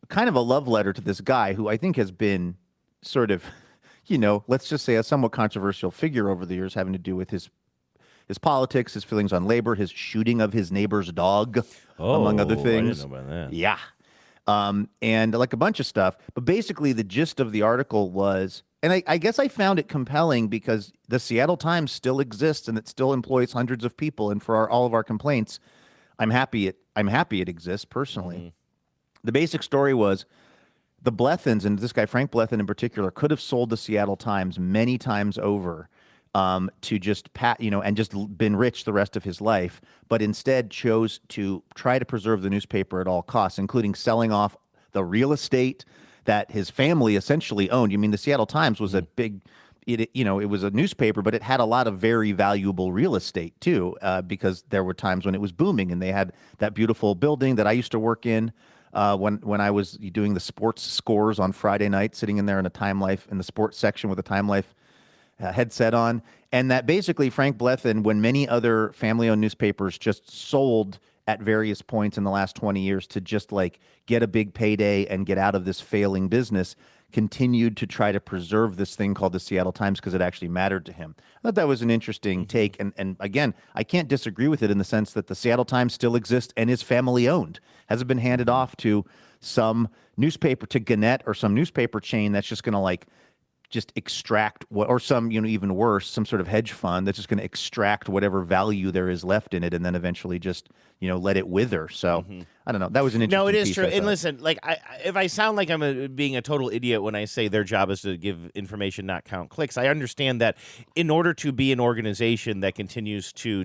kind of a love letter to this guy who I think has been sort of, let's just say a somewhat controversial figure over the years, having to do with his politics, his feelings on labor, his shooting of his neighbor's dog, among other things. I didn't know about that. Yeah. And like a bunch of stuff. But basically the gist of the article was, and I guess I found it compelling because the Seattle Times still exists and it still employs hundreds of people. And for all of our complaints, I'm happy it exists personally. The basic story was the Blethens, and this guy Frank Blethen in particular, could have sold the Seattle Times many times over to just and just been rich the rest of his life, but instead chose to try to preserve the newspaper at all costs, including selling off the real estate that his family essentially owned. You mean the Seattle Times was a big, it was a newspaper, but it had a lot of very valuable real estate too, because there were times when it was booming, and they had that beautiful building that I used to work in when I was doing the sports scores on Friday night, sitting in there in the sports section with a Time Life headset on. And that basically Frank Blethen, when many other family-owned newspapers just sold at various points in the last 20 years to just like get a big payday and get out of this failing business, continued to try to preserve this thing called the Seattle Times because it actually mattered to him. I thought that was an interesting take. And again, I can't disagree with it in the sense that the Seattle Times still exists and is family owned. Hasn't been handed off to some newspaper, to Gannett or some newspaper chain that's just going to just extract or some, even worse, some sort of hedge fund that's just going to extract whatever value there is left in it and then eventually just, let it wither. So I don't know. That was an interesting piece. No, it is true. And listen, if I sound like I'm being a total idiot when I say their job is to give information, not count clicks, I understand that in order to be an organization that continues to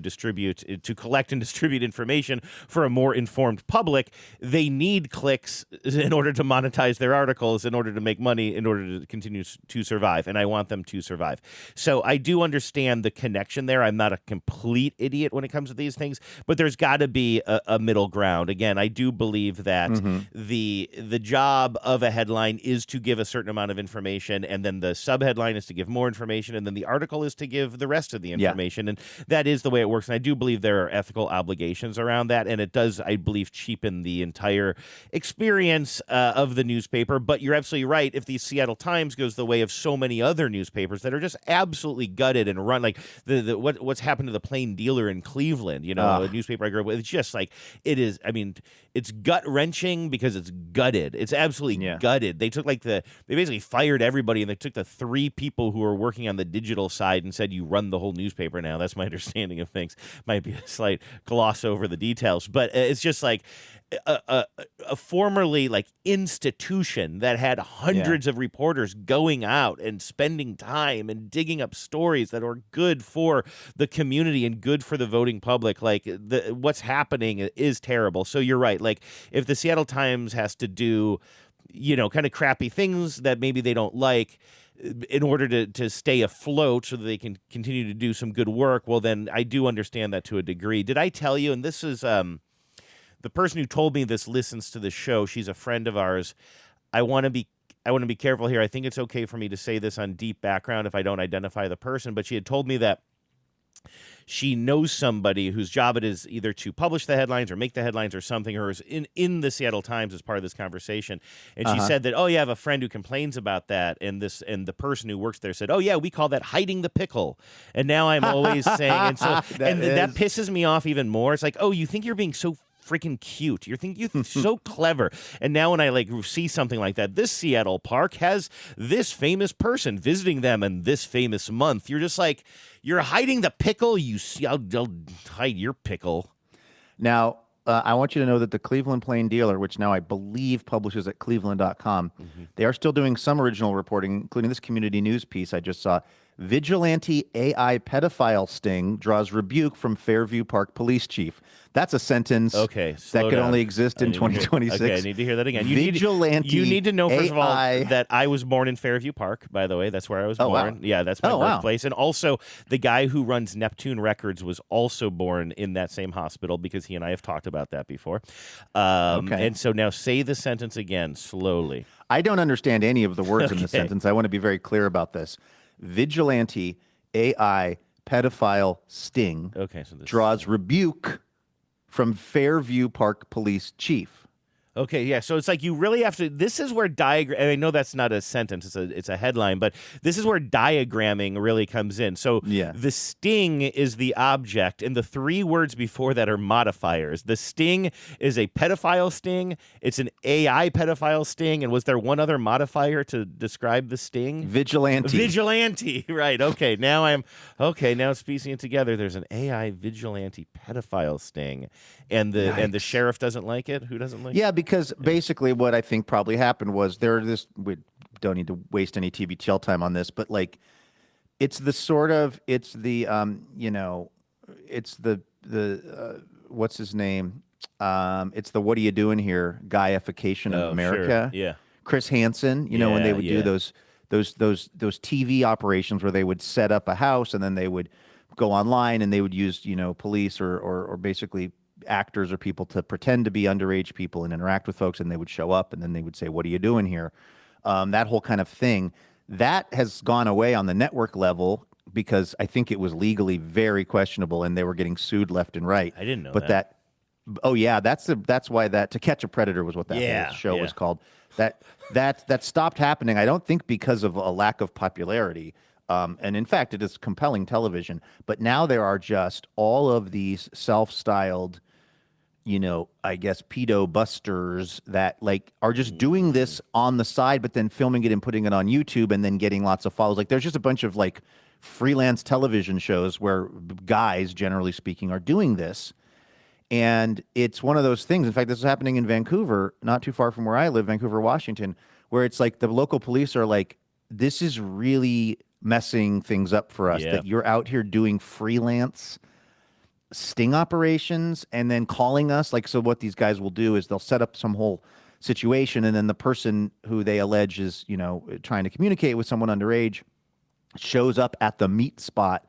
collect and distribute information for a more informed public, they need clicks in order to monetize their articles, in order to make money, in order to continue to survive. And I want them to survive. So I do understand the connection there. I'm not a complete idiot when it comes to these things, but there's got to be a middle ground. Again, I do believe that the job of a headline is to give a certain amount of information, and then the subheadline is to give more information, and then the article is to give the rest of the information. And that is the way it works. And I do believe there are ethical obligations around that, and it does, I believe, cheapen the entire experience of the newspaper. But you're absolutely right. If the Seattle Times goes the way of so many other newspapers that are just absolutely gutted and run, like what's happened to the Plain Dealer in Cleveland, a newspaper I grew up with, it's just like, it is, it's gut-wrenching because it's gutted. It's absolutely gutted. They took they basically fired everybody, and they took the 3 people who were working on the digital side and said, you run the whole newspaper now. That's my understanding of things. Might be a slight gloss over the details, but it's just like, a formerly like institution that had hundreds of reporters going out and spending time and digging up stories that are good for the community and good for the voting public. Like what's happening is terrible. So you're right. Like if the Seattle Times has to do, kind of crappy things that maybe they don't like in order to stay afloat so that they can continue to do some good work, well, then I do understand that to a degree. Did I tell you, and this is the person who told me this listens to the show. She's a friend of ours. I want to be careful here. I think it's okay for me to say this on Deep Background if I don't identify the person, but she had told me that she knows somebody whose job it is either to publish the headlines or make the headlines or something, or is in the Seattle Times as part of this conversation. And she said that, I have a friend who complains about that. And the person who works there said, we call that hiding the pickle. And now I'm always saying, and so, that pisses me off even more. It's like, you think you're being so freaking cute. You're so clever. And now when I see something like that, this Seattle park has this famous person visiting them in this famous month. You're just like, you're hiding the pickle. I'll hide your pickle. Now, I want you to know that the Cleveland Plain Dealer, which now I believe publishes at cleveland.com, they are still doing some original reporting, including this community news piece I just saw. Vigilante AI pedophile sting draws rebuke from Fairview Park police chief. That's a sentence that could only exist in 2026. I need to hear that again. You Vigilante need to know, first of all, AI. that I was born in Fairview Park, by the way. That's where I was born. Wow. Yeah, that's my birthplace. And also, the guy who runs Neptune Records was also born in that same hospital because he and I have talked about that before. And so now say the sentence again, slowly. I don't understand any of the words in the sentence. I want to be very clear about this. Vigilante AI pedophile sting draws rebuke from Fairview Park police chief. Okay, yeah. So it's like you really have to. This is where I know that's not a sentence; it's a headline, but this is where diagramming really comes in. So the sting is the object, and the three words before that are modifiers. The sting is a pedophile sting. It's an AI pedophile sting. And was there one other modifier to describe the sting? Vigilante. Vigilante. Right. Okay. Now it's piecing it together. There's an AI vigilante pedophile sting, and the sheriff doesn't like it. Who doesn't like it? Yeah, because basically what I think probably happened was we don't need to waste any TBTL time on this, but it's the what's his name? It's the what are you doing here guyification of America. Sure. Yeah. Chris Hansen, when they would do those TV operations where they would set up a house and then they would go online and they would use, police or basically actors or people to pretend to be underage people and interact with folks, and they would show up and then they would say, what are you doing here? That whole kind of thing. That has gone away on the network level because I think it was legally very questionable and they were getting sued left and right. I didn't know that. That's why that To Catch a Predator was what that whole show was called. That stopped happening, I don't think because of a lack of popularity. And in fact, it is compelling television. But now there are just all of these self-styled, I guess, pedo busters that are just doing this on the side, but then filming it and putting it on YouTube and then getting lots of follows. There's just a bunch of freelance television shows where guys, generally speaking, are doing this. And it's one of those things. In fact, this is happening in Vancouver, not too far from where I live, Vancouver, Washington, where it's the local police are this is really messing things up for us, that you're out here doing freelance sting operations and then calling us. So what these guys will do is they'll set up some whole situation, and then the person who they allege is, trying to communicate with someone underage shows up at the meat spot.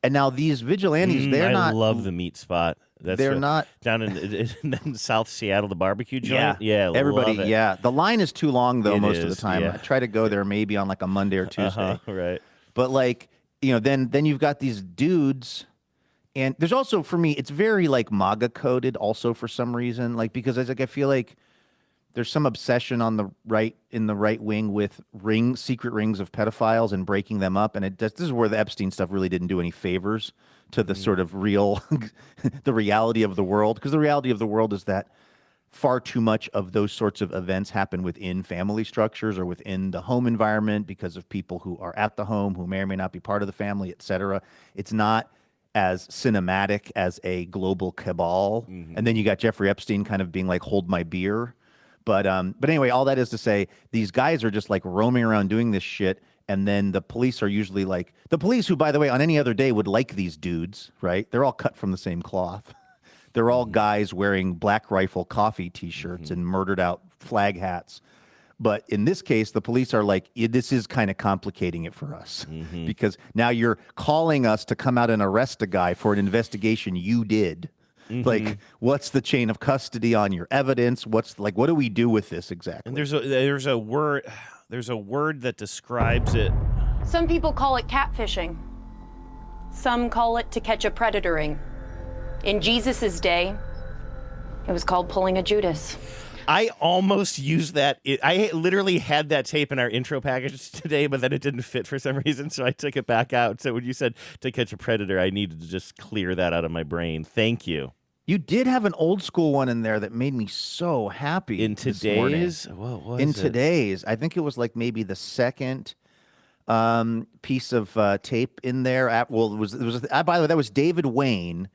And now these vigilantes, I love the meat spot. They're not down in South Seattle, the barbecue joint. Yeah, everybody. Love it. Yeah, the line is too long though. Most of the time, I try to go there maybe on a Monday or Tuesday. Right. But then you've got these dudes, and there's also, for me, it's very MAGA coded also for some reason, because I feel like there's some obsession on the right, in the right wing, with secret rings of pedophiles and breaking them up, and this is where the Epstein stuff really didn't do any favors to the sort of real, the reality of the world, because the reality of the world is that far too much of those sorts of events happen within family structures or within the home environment because of people who are at the home who may or may not be part of the family, et cetera. It's not as cinematic as a global cabal. And then you got Jeffrey Epstein kind of being like, hold my beer. But anyway, all that is to say, these guys are just like roaming around doing this shit. And then the police are usually like, the police who, by the way, on any other day would like these dudes, right? They're all cut from the same cloth. They're all guys wearing Black Rifle Coffee T-shirts and murdered out flag hats. But in this case, the police are like, this is kind of complicating it for us because now you're calling us to come out and arrest a guy for an investigation you did. Like, what's the chain of custody on your evidence? What do we do with this exactly? And there's a word that describes it. Some people call it catfishing. Some call it to catch a predatoring. In Jesus's day, it was called pulling a Judas. I almost used that. I literally had that tape in our intro package today, but then it didn't fit for some reason, so I took it back out. So when you said to catch a predator, I needed to just clear that out of my brain. Thank you. You did have an old school one in there that made me so happy. In today's? What was it? Today's. I think it was like maybe the second piece of tape in there. By the way, that was David Wayne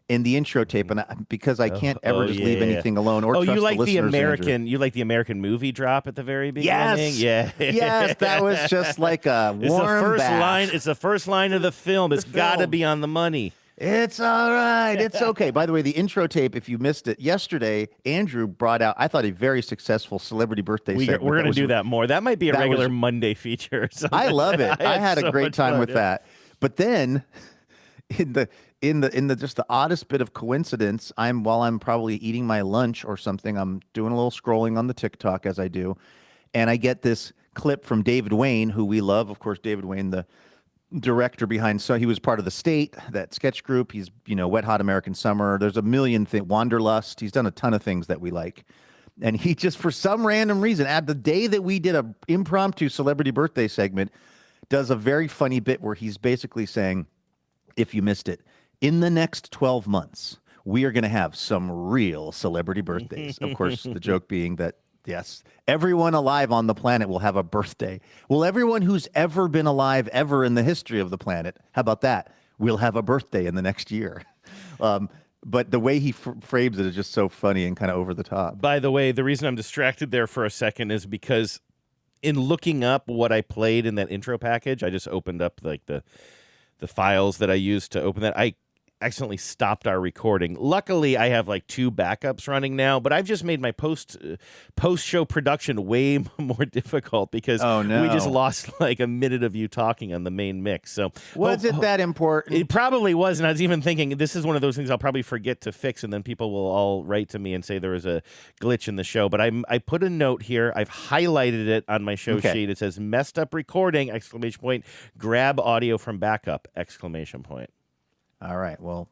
in the intro tape, and because I can't ever leave anything alone or trust you like the American, Andrew. You like the American movie drop at the very beginning? Yes, that was just like a warm bath. It's the first line of the film. It's got to be on the money. It's all right. It's okay. By the way, the intro tape, if you missed it yesterday, Andrew brought out, I thought, a very successful celebrity birthday segment. We're going to do that more. That might be a regular Monday feature or something. I love it. I had a great time with that. But then in the just the oddest bit of coincidence, while I'm probably eating my lunch or something, I'm doing a little scrolling on the TikTok as I do, and I get this clip from David Wayne, who we love. Of course, David Wayne, the director behind, so he was part of The State, that sketch group. He's, Wet Hot American Summer. There's a million things, Wanderlust. He's done a ton of things that we like. And he just, for some random reason, at the day that we did a impromptu celebrity birthday segment, does a very funny bit where he's basically saying, if you missed it, in the next 12 months, we are going to have some real celebrity birthdays. Of course, the joke being that, yes, everyone alive on the planet will have a birthday. Well, everyone who's ever been alive ever in the history of the planet, how about that? Will have a birthday in the next year. But the way he frames it is just so funny and kind of over the top. By the way, the reason I'm distracted there for a second is because in looking up what I played in that intro package, I just opened up like the files that I used to open that. I accidentally stopped our recording. Luckily, I have like 2 backups running now, but I've just made my post-show production way more difficult because we just lost like a minute of you talking on the main mix. So was it that important? It probably was, and I was even thinking this is one of those things I'll probably forget to fix, and then people will all write to me and say there was a glitch in the show. But I put a note here. I've highlighted it on my show sheet. It says "messed up recording!" ! Grab audio from backup! ! All right. Well,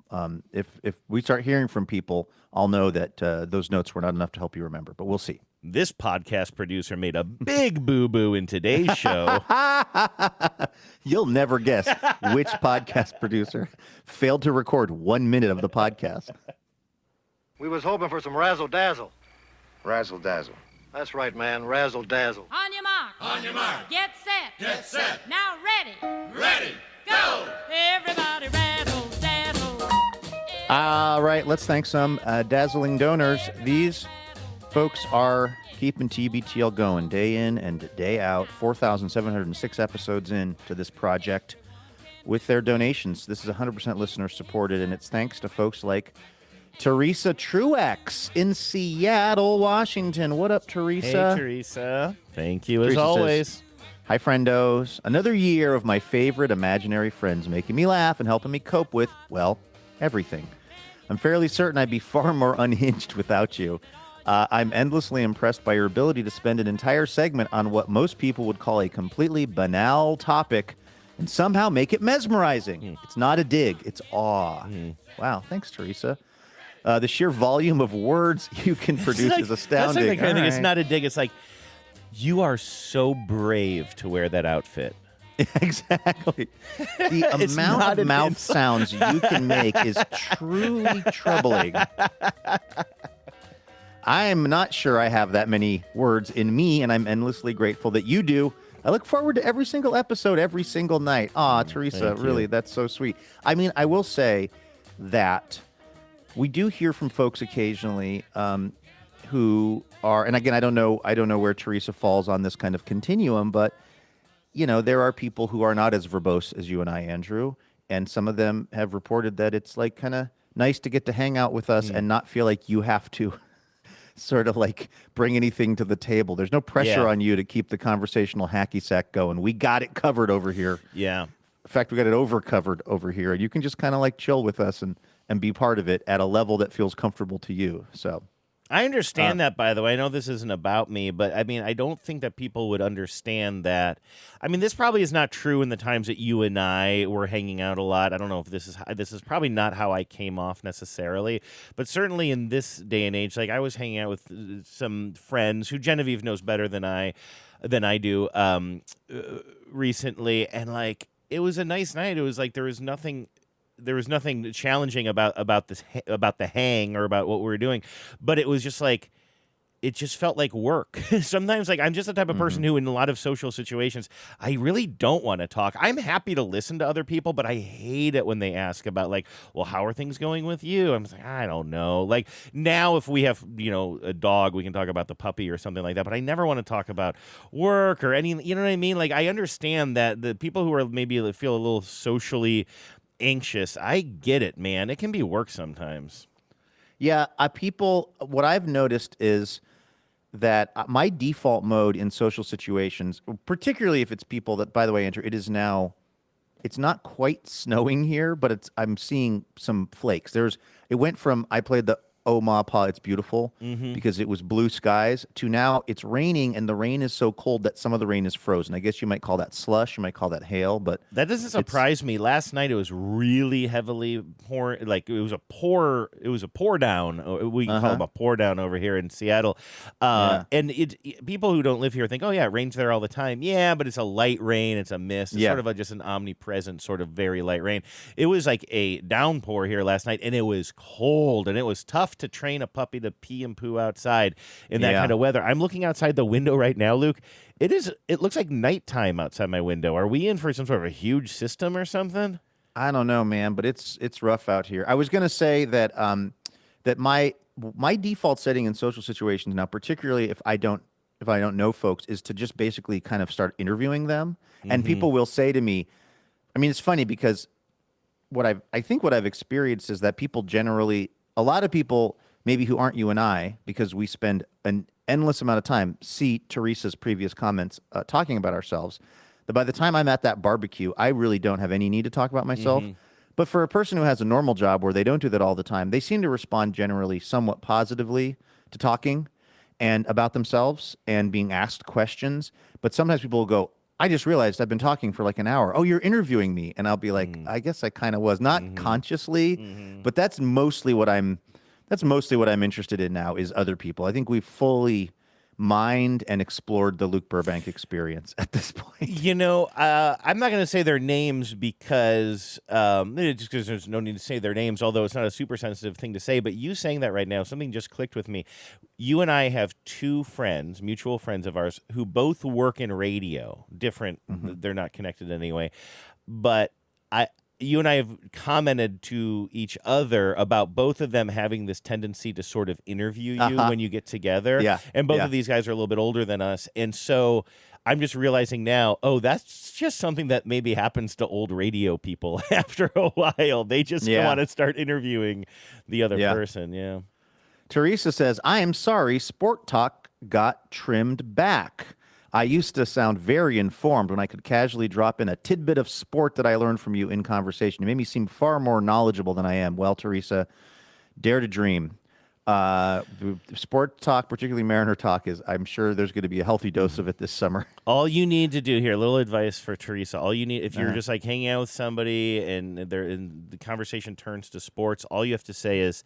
if we start hearing from people, I'll know that those notes were not enough to help you remember, but we'll see. This podcast producer made a big boo-boo in today's show. You'll never guess which podcast producer failed to record 1 minute of the podcast. We was hoping for some razzle-dazzle. Razzle-dazzle. That's right, man. Razzle-dazzle. On your mark. On your mark. Get set. Get set. Now ready. Ready. Go. Everybody razzle. All right, let's thank some dazzling donors. These folks are keeping TBTL going day in and day out, 4,706 episodes into this project with their donations. This is 100% listener supported, and it's thanks to folks like Teresa Truex in Seattle, Washington. What up, Teresa? Hey, Teresa. Thank you, as always. Says, hi, friendos. Another year of my favorite imaginary friends making me laugh and helping me cope with, well, everything. I'm fairly certain I'd be far more unhinged without you. I'm endlessly impressed by your ability to spend an entire segment on what most people would call a completely banal topic and somehow make it mesmerizing. It's not a dig, it's awe. Wow, thanks, Teresa. The sheer volume of words you can produce is astounding. That's like the kind of thing. It's not a dig. It's like, you are so brave to wear that outfit. Exactly. The amount of mouth sounds you can make is truly troubling. I'm not sure I have that many words in me, and I'm endlessly grateful that you do. I look forward to every single episode, every single night. Aw, Teresa, really, that's so sweet. I mean, I will say that we do hear from folks occasionally who are, and again, I don't know where Teresa falls on this kind of continuum, but there are people who are not as verbose as you and I, Andrew, and some of them have reported that it's like kind of nice to get to hang out with us and not feel like you have to sort of like bring anything to the table. There's no pressure on you to keep the conversational hacky sack going. We got it covered over here. Yeah. In fact, we got it over covered over here, and you can just kind of like chill with us and be part of it at a level that feels comfortable to you. So I understand that, by the way. I know this isn't about me, but I mean, I don't think that people would understand that. I mean, this probably is not true in the times that you and I were hanging out a lot. I don't know if this is probably not how I came off necessarily, but certainly in this day and age, like I was hanging out with some friends who Genevieve knows better than I do recently, and like it was a nice night. It was like there was nothing challenging about the hang or about what we were doing, but it was just like it just felt like work. Sometimes, like, I'm just the type of person who, in a lot of social situations, I really don't want to talk. I'm happy to listen to other people, but I hate it when they ask about, like, well, how are things going with you? I'm like, I don't know. Like, now if we have, a dog, we can talk about the puppy or something like that, but I never want to talk about work or any, you know what I mean? Like, I understand that the people who are maybe feel a little socially anxious, I get it, man. It can be work sometimes. Yeah, what I've noticed is that my default mode in social situations, particularly if it's people that, by the way, Andrew, it's not quite snowing here, but I'm seeing some flakes. It went from, I played the Oh Ma Pa, It's Beautiful, because it was blue skies, to now it's raining, and the rain is so cold that some of the rain is frozen. I guess you might call that slush, you might call that hail, but that doesn't surprise me. Last night it was really heavily pouring, like it was a pour down. We call them a pour down over here in Seattle. And people who don't live here think, oh yeah, it rains there all the time. Yeah, but it's a light rain, it's a mist, it's sort of just an omnipresent sort of very light rain. It was like a downpour here last night, and it was cold, and it was tough to train a puppy to pee and poo outside in that kind of weather. I'm looking outside the window right now, Luke. It looks like nighttime outside my window. Are we in for some sort of a huge system or something? I don't know, man, but it's rough out here. I was going to say that that my default setting in social situations now, particularly if I don't know folks, is to just basically kind of start interviewing them. And people will say to me, I mean, it's funny because I think what I've experienced is that people generally, a lot of people maybe who aren't you and I, because we spend an endless amount of time, see Teresa's previous comments talking about ourselves, that by the time I'm at that barbecue, I really don't have any need to talk about myself. But for a person who has a normal job where they don't do that all the time, they seem to respond generally somewhat positively to talking and about themselves and being asked questions. But sometimes people will go, I just realized I've been talking for like an hour. Oh, you're interviewing me. And I'll be like, I guess I kind of was. Not consciously, but that's mostly what I'm interested in now is other people. I think we've fully mined and explored the Luke Burbank experience at this point. I'm not going to say their names because there's no need to say their names, although it's not a super sensitive thing to say. But you saying that right now, something just clicked with me. You and I have two friends, mutual friends of ours, who both work in radio. Different, they're not connected anyway. But you and I have commented to each other about both of them having this tendency to sort of interview you when you get together. Yeah. And both of these guys are a little bit older than us. And so I'm just realizing now, that's just something that maybe happens to old radio people after a while. They just want to start interviewing the other person. Yeah. Teresa says, I am sorry, Sport Talk got trimmed back. I used to sound very informed when I could casually drop in a tidbit of sport that I learned from you in conversation. It made me seem far more knowledgeable than I am. Well, Teresa, dare to dream. Sport talk, particularly Mariner talk, I'm sure there's going to be a healthy dose of it this summer. All you need to do here, little advice for Teresa. All you need, if you're just like hanging out with somebody and the conversation turns to sports, all you have to say is,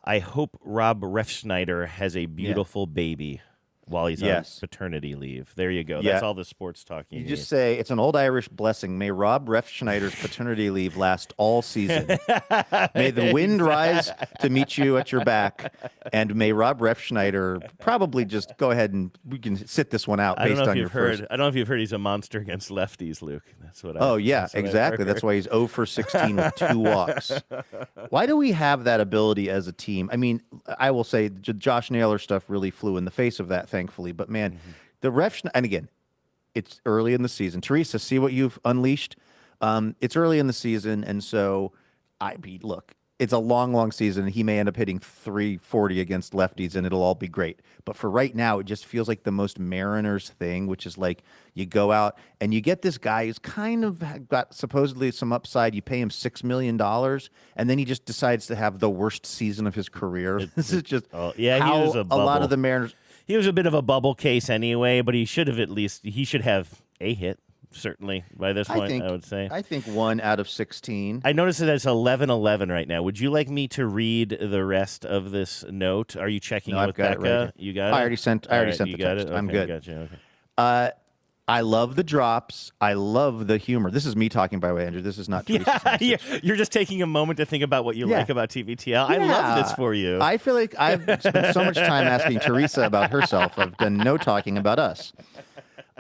I hope Rob Refsnyder has a beautiful baby. while he's on paternity leave. There you go. That's all the sports talk you need. Just say, it's an old Irish blessing. May Rob Refschneider's paternity leave last all season. May the wind rise to meet you at your back. And may Rob Refschneider probably just go ahead and we can sit this one out based on your first. I don't know if you've heard he's a monster against lefties, Luke. That's what exactly. That's why he's 0 for 16 with 2 walks. Why do we have that ability as a team? I mean, I will say Josh Naylor stuff really flew in the face of that, thankfully. But, man, the ref, and again, it's early in the season. Teresa, see what you've unleashed? It's early in the season, and so, look, it's a long, long season. He may end up hitting 340 against lefties, and it'll all be great. But for right now, it just feels like the most Mariners thing, which is like you go out and you get this guy who's kind of got supposedly some upside. You pay him $6 million, and then he just decides to have the worst season of his career. This is just he was a lot of the Mariners. He was a bit of a bubble case anyway, but he should have a hit. Certainly, by this point, I would say. I think 1 out of 16. I noticed that it's 11-11 right now. Would you like me to read the rest of this note? Are you checking it with Becca? Right. You got it? I already sent the text. Okay, I'm good. Gotcha. Okay. I love the drops. I love the humor. This is me talking, by the way, Andrew. This is not Teresa's message. You're just taking a moment to think about what you like about TBTL. I love this for you. I feel like I've spent so much time asking Teresa about herself. I've done no talking about us.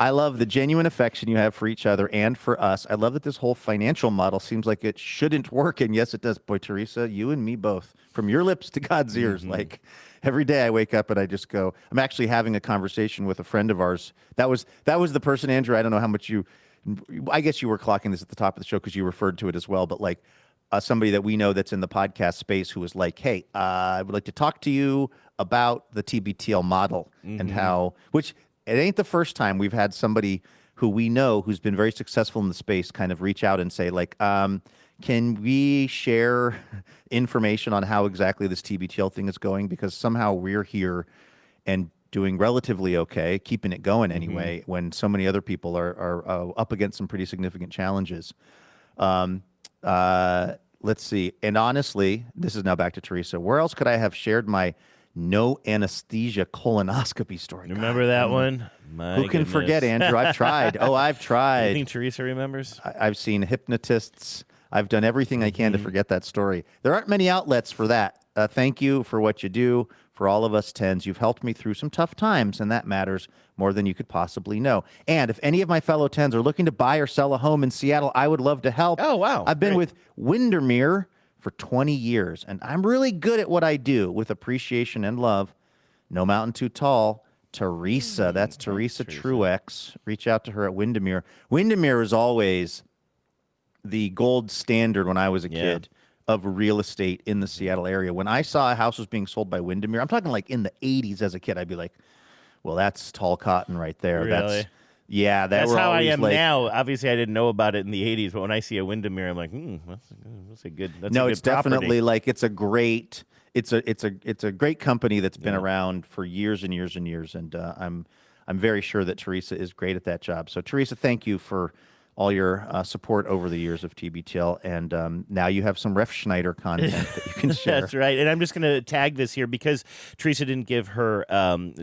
I love the genuine affection you have for each other and for us. I love that this whole financial model seems like it shouldn't work, and yes, it does. Boy, Teresa, you and me both. From your lips to God's ears. Like, every day I wake up and I just go, I'm actually having a conversation with a friend of ours. That was the person, Andrew, I don't know how much I guess you were clocking this at the top of the show because you referred to it as well, but like somebody that we know that's in the podcast space who was like, hey, I would like to talk to you about the TBTL model and how, which it ain't the first time we've had somebody who we know who's been very successful in the space kind of reach out and say, like, can we share information on how exactly this TBTL thing is going? Because somehow we're here and doing relatively okay, keeping it going anyway, when so many other people are up against some pretty significant challenges. Let's see. And honestly, this is now back to Teresa. Where else could I have shared my no anesthesia colonoscopy story? Remember that one? Who can forget, Andrew? I've tried. I've tried. You think Teresa remembers? I've seen hypnotists. I've done everything I can to forget that story. There aren't many outlets for that. Thank you for what you do for all of us tens. You've helped me through some tough times, and that matters more than you could possibly know. And if any of my fellow tens are looking to buy or sell a home in Seattle, I would love to help. Oh, wow. I've been with Windermere for 20 years, and I'm really good at what I do with appreciation and love. No mountain too tall. Teresa, that's Teresa Truex. Reach out to her at Windermere. Windermere is always the gold standard when I was a kid of real estate in the Seattle area. When I saw a house was being sold by Windermere, I'm talking like in the 80s as a kid, I'd be like, well, that's tall cotton right there. Really? That's how I am now. Obviously, I didn't know about it in the 80s, but when I see a Windermere, I'm like, that's a good property. No, it's definitely like it's a great company that's been around for years and years and years, and I'm very sure that Teresa is great at that job. So Teresa, thank you for all your support over the years of TBTL, and now you have some Refschneider content that you can share. That's right, and I'm just going to tag this here because Teresa didn't give her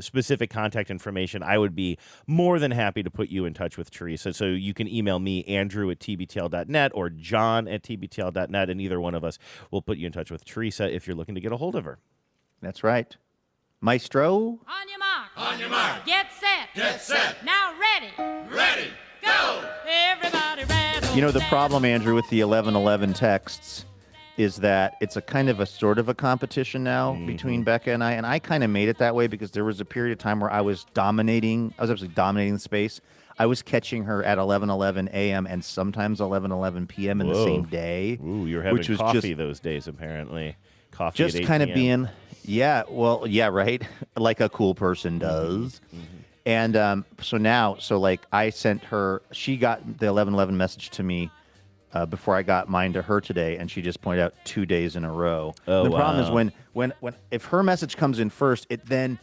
specific contact information. I would be more than happy to put you in touch with Teresa, so you can email me, andrew@tbtl.net, or john@tbtl.net, and either one of us will put you in touch with Teresa if you're looking to get a hold of her. That's right. Maestro? On your mark. On your mark. Get set. Get set. Now ready. Ready. Go! Everybody rattle. You know, the problem, Andrew, with the 11-11 texts is that it's a kind of a sort of a competition now between Becca and I kind of made it that way because there was a period of time where I was absolutely dominating the space. I was catching her at 11:11 a.m. and sometimes 11:11 p.m. in the same day. Ooh, you're having coffee those days, apparently. Coffee just at 8 kind of p.m. being, right, like a cool person does. And I sent her, she got the 11:11 message to me before I got mine to her today, and she just pointed out 2 days in a row. The problem is when if her message comes in first, and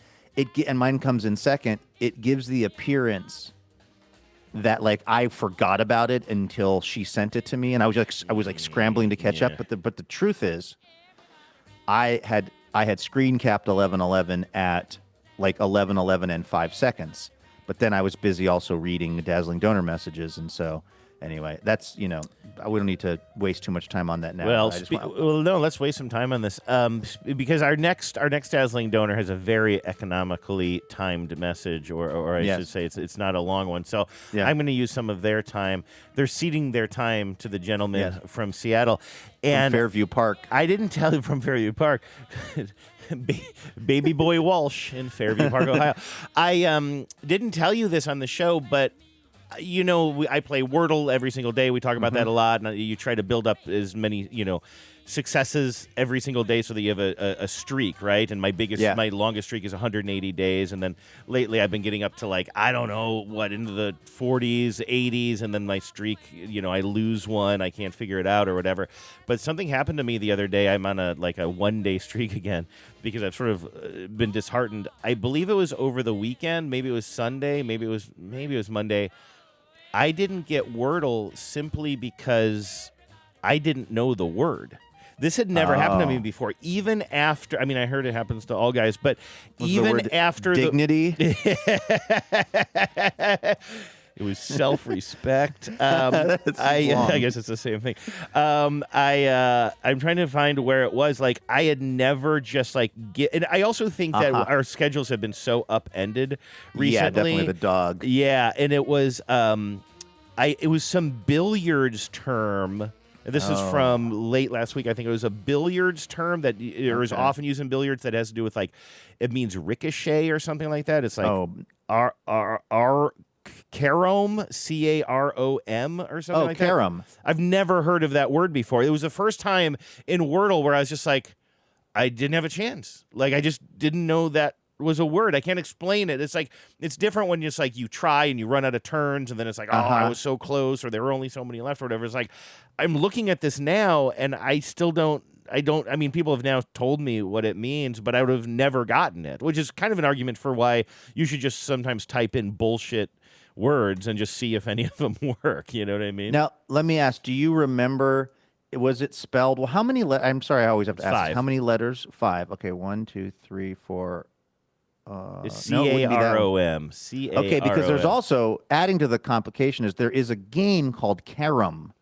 mine comes in second, it gives the appearance that like I forgot about it until she sent it to me, and I was scrambling to catch up. But the truth is, I had screen capped 11:11 at like 11:11 and 5 seconds. But then I was busy also reading the Dazzling Donor messages, and so anyway, that's we don't need to waste too much time on that now. No, let's waste some time on this because our next Dazzling Donor has a very economically timed message, or I should say it's not a long one. So I'm going to use some of their time. They're ceding their time to the gentleman from Seattle and from Fairview Park. I didn't tell you from Fairview Park. Baby Boy Walsh in Fairview Park, Ohio. I didn't tell you this on the show, but I play Wordle every single day. We talk about that a lot, and you try to build up as many successes every single day so that you have a streak, right? And my longest streak is 180 days, and then lately I've been getting up to into the 40s, 80s, and then my streak, I lose one, I can't figure it out or whatever. But something happened to me the other day. I'm on a 1-day streak again because I've sort of been disheartened. I believe it was over the weekend, maybe it was Sunday, maybe it was Monday. I didn't get Wordle simply because I didn't know the word. This had never happened to me before. Even after, I heard it happens to all guys, but even after dignity, it was self-respect. I guess it's the same thing. I'm trying to find where it was. I had never just and I also think that our schedules have been so upended recently. Yeah, definitely the dog. Yeah, and it was it was some billiards term. This is from late last week. I think it was a billiards term that is often used in billiards that has to do with it means ricochet or something like that. It's carom, Carom or something like carom. That. I've never heard of that word before. It was the first time in Wordle where I was just I didn't have a chance. I just didn't know that was a word. I can't explain it. It's it's different when it's you try and you run out of turns and then it's I was so close or there were only so many left or whatever. It's I'm looking at this now and I still don't. People have now told me what it means, but I would have never gotten it, which is kind of an argument for why you should just sometimes type in bullshit words and just see if any of them work. You know what I mean? Now, let me ask, do you remember, was it spelled, well, how many I'm sorry, I always have to ask. 5. How many letters? 5. Okay, 1, 2, 3, 4. It's Carom. Okay, because there's also, adding to the complication is there is a game called Carom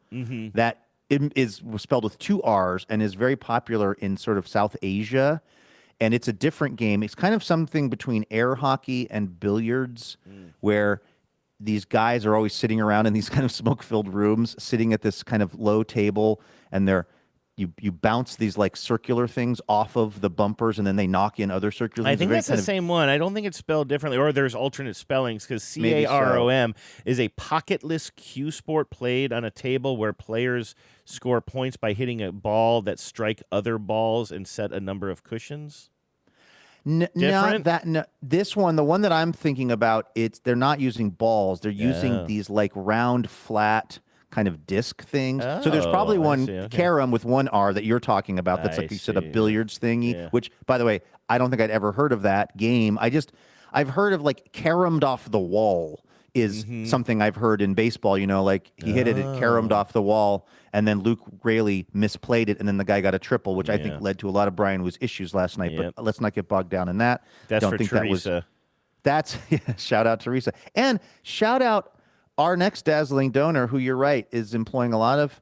that was spelled with 2 R's and is very popular in sort of South Asia. And it's a different game. It's kind of something between air hockey and billiards where these guys are always sitting around in these kind of smoke-filled rooms, sitting at this kind of low table, and you bounce these circular things off of the bumpers, and then they knock in other circular things. I think that's the same one. I don't think it's spelled differently, or there's alternate spellings, because Carom is a pocketless cue sport played on a table where players score points by hitting a ball that strike other balls and set a number of cushions. Not that. No, this one, the one that I'm thinking about, they're not using balls. They're using these round, flat kind of disc things. So there's probably one carom with 1 R that you're talking about. That's you said a billiards thingy. Which, by the way, I don't think I'd ever heard of that game. I've heard of caromed off the wall is something I've heard in baseball. He hit it caromed off the wall, and then Luke Raley misplayed it, and then the guy got a triple, which I think led to a lot of Brian Woo's issues last night. But let's not get bogged down in that. That's don't for think Teresa. That's shout out Teresa, and shout out our next Dazzling Donor, who you're right is employing a lot of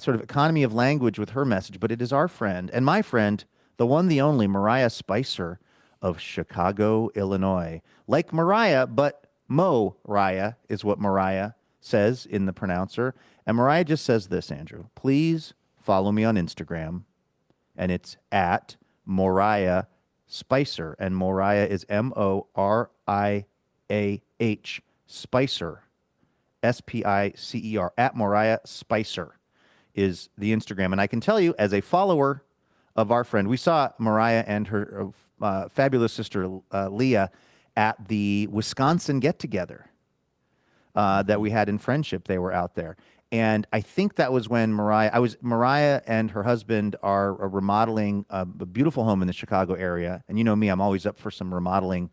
sort of economy of language with her message. But it is our friend and my friend, the one, the only Mariah Spicer of Chicago, Illinois. Like Mariah, but Mo-Raya is what Mariah says in the pronouncer. And Mariah just says this, Andrew. Please follow me on Instagram. And it's at Moriah Spicer. And Moriah is Moriah Spicer. Spicer. At Moriah Spicer is the Instagram. And I can tell you, as a follower of our friend, we saw Mariah and her fabulous sister Leah at the Wisconsin get-together that we had in Friendship. They were out there. And I think that was when Mariah and her husband are remodeling a beautiful home in the Chicago area. And you know me, I'm always up for some remodeling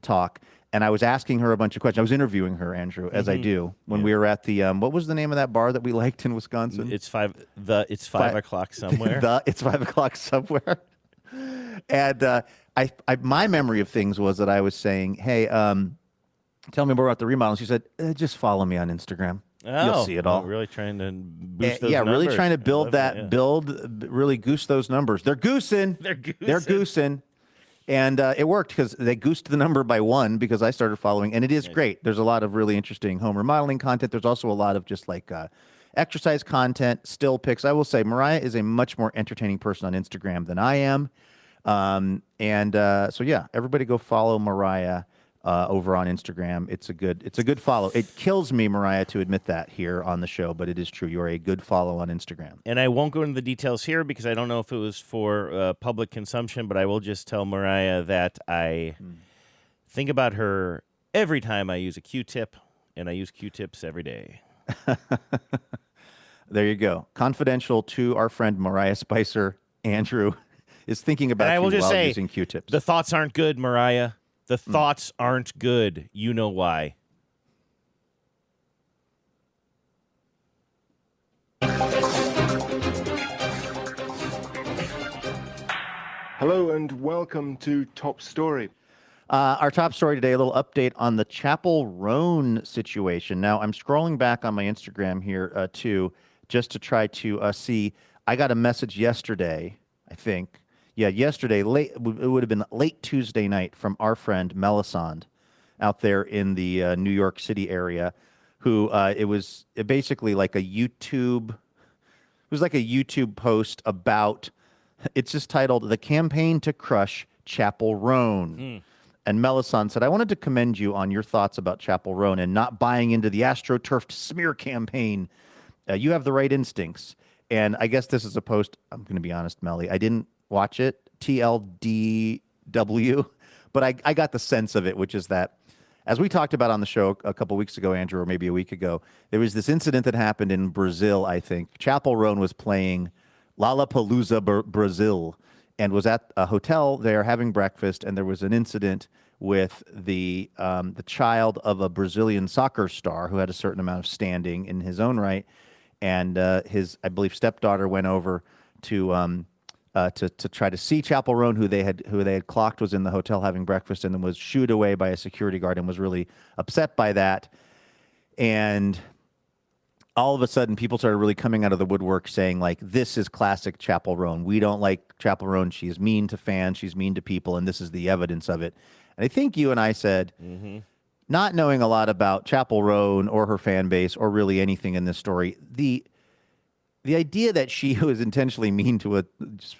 talk. And I was asking her a bunch of questions. I was interviewing her, Andrew, as I do, when we were at the, what was the name of that bar that we liked in Wisconsin? It's 5 o'clock somewhere. It's 5 o'clock somewhere. And my memory of things was that I was saying, hey, tell me more about the remodel. And she said, just follow me on Instagram. You'll see it all. Really trying to boost those numbers. Really trying to really goose those numbers. They're goosing. They're goosing. And it worked because they goosed the number by 1 because I started following. And it is great. There's a lot of really interesting home remodeling content. There's also a lot of just like exercise content, still pics. I will say Mariah is a much more entertaining person on Instagram than I am. So yeah, everybody go follow Mariah over on Instagram. It's a good follow. It kills me, Mariah, to admit that here on the show, but it is true. You're a good follow on Instagram. And I won't go into the details here because I don't know if it was for public consumption, but I will just tell Mariah that I think about her every time I use a Q-tip, and I use Q-tips every day. There you go. Confidential to our friend Mariah Spicer, Andrew is thinking about you while using Q-tips. The thoughts aren't good, Mariah. The thoughts aren't good. You know why. Hello and welcome to Top Story. Our top story today, a little update on the Chappel Roan situation. Now, I'm scrolling back on my Instagram here, too, just to try to see. I got a message yesterday, I think. Yeah, yesterday, late. It would have been late Tuesday night from our friend Melisande out there in the New York City area, who it was basically like a YouTube. It was like a YouTube post about. It's just titled "The Campaign to Crush Chappel Roan." And Melisande said, I wanted to commend you on your thoughts about Chappel Roan and not buying into the AstroTurfed smear campaign. You have the right instincts. And I guess this is a post, I'm going to be honest, Melly, I didn't watch it, TLDW, but I got the sense of it, which is that, as we talked about on the show a couple weeks ago, Andrew, or maybe a week ago, there was this incident that happened in Brazil, I think. Chappel Roan was playing Lollapalooza Brazil and was at a hotel there having breakfast, and there was an incident with the child of a Brazilian soccer star who had a certain amount of standing in his own right, and his, I believe, stepdaughter went over to try to see Chappel Roan, who they had clocked was in the hotel having breakfast, and then was shooed away by a security guard and was really upset by that. And all of a sudden, people started really coming out of the woodwork saying, like, this is classic Chappel Roan. We don't like Chappel Roan. She's mean to fans. She's mean to people, and this is the evidence of it. And I think you and I said, not knowing a lot about Chappel Roan or her fan base or really anything in this story, the idea that she was intentionally mean to a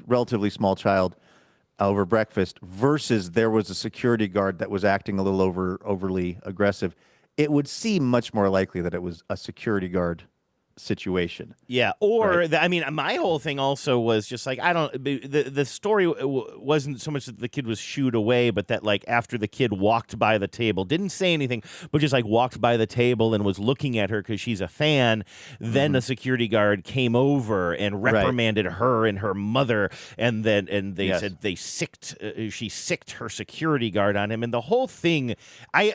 relatively small child over breakfast versus there was a security guard that was acting a little overly aggressive, it would seem much more likely that it was a security guard situation. Yeah, or right? I mean, my whole thing also was just like, I don't. The story wasn't so much that the kid was shooed away, but that like after the kid walked by the table, didn't say anything, but just like walked by the table and was looking at her because she's a fan. Then the security guard came over and reprimanded her and her mother, and they said she sicked her security guard on him, and the whole thing.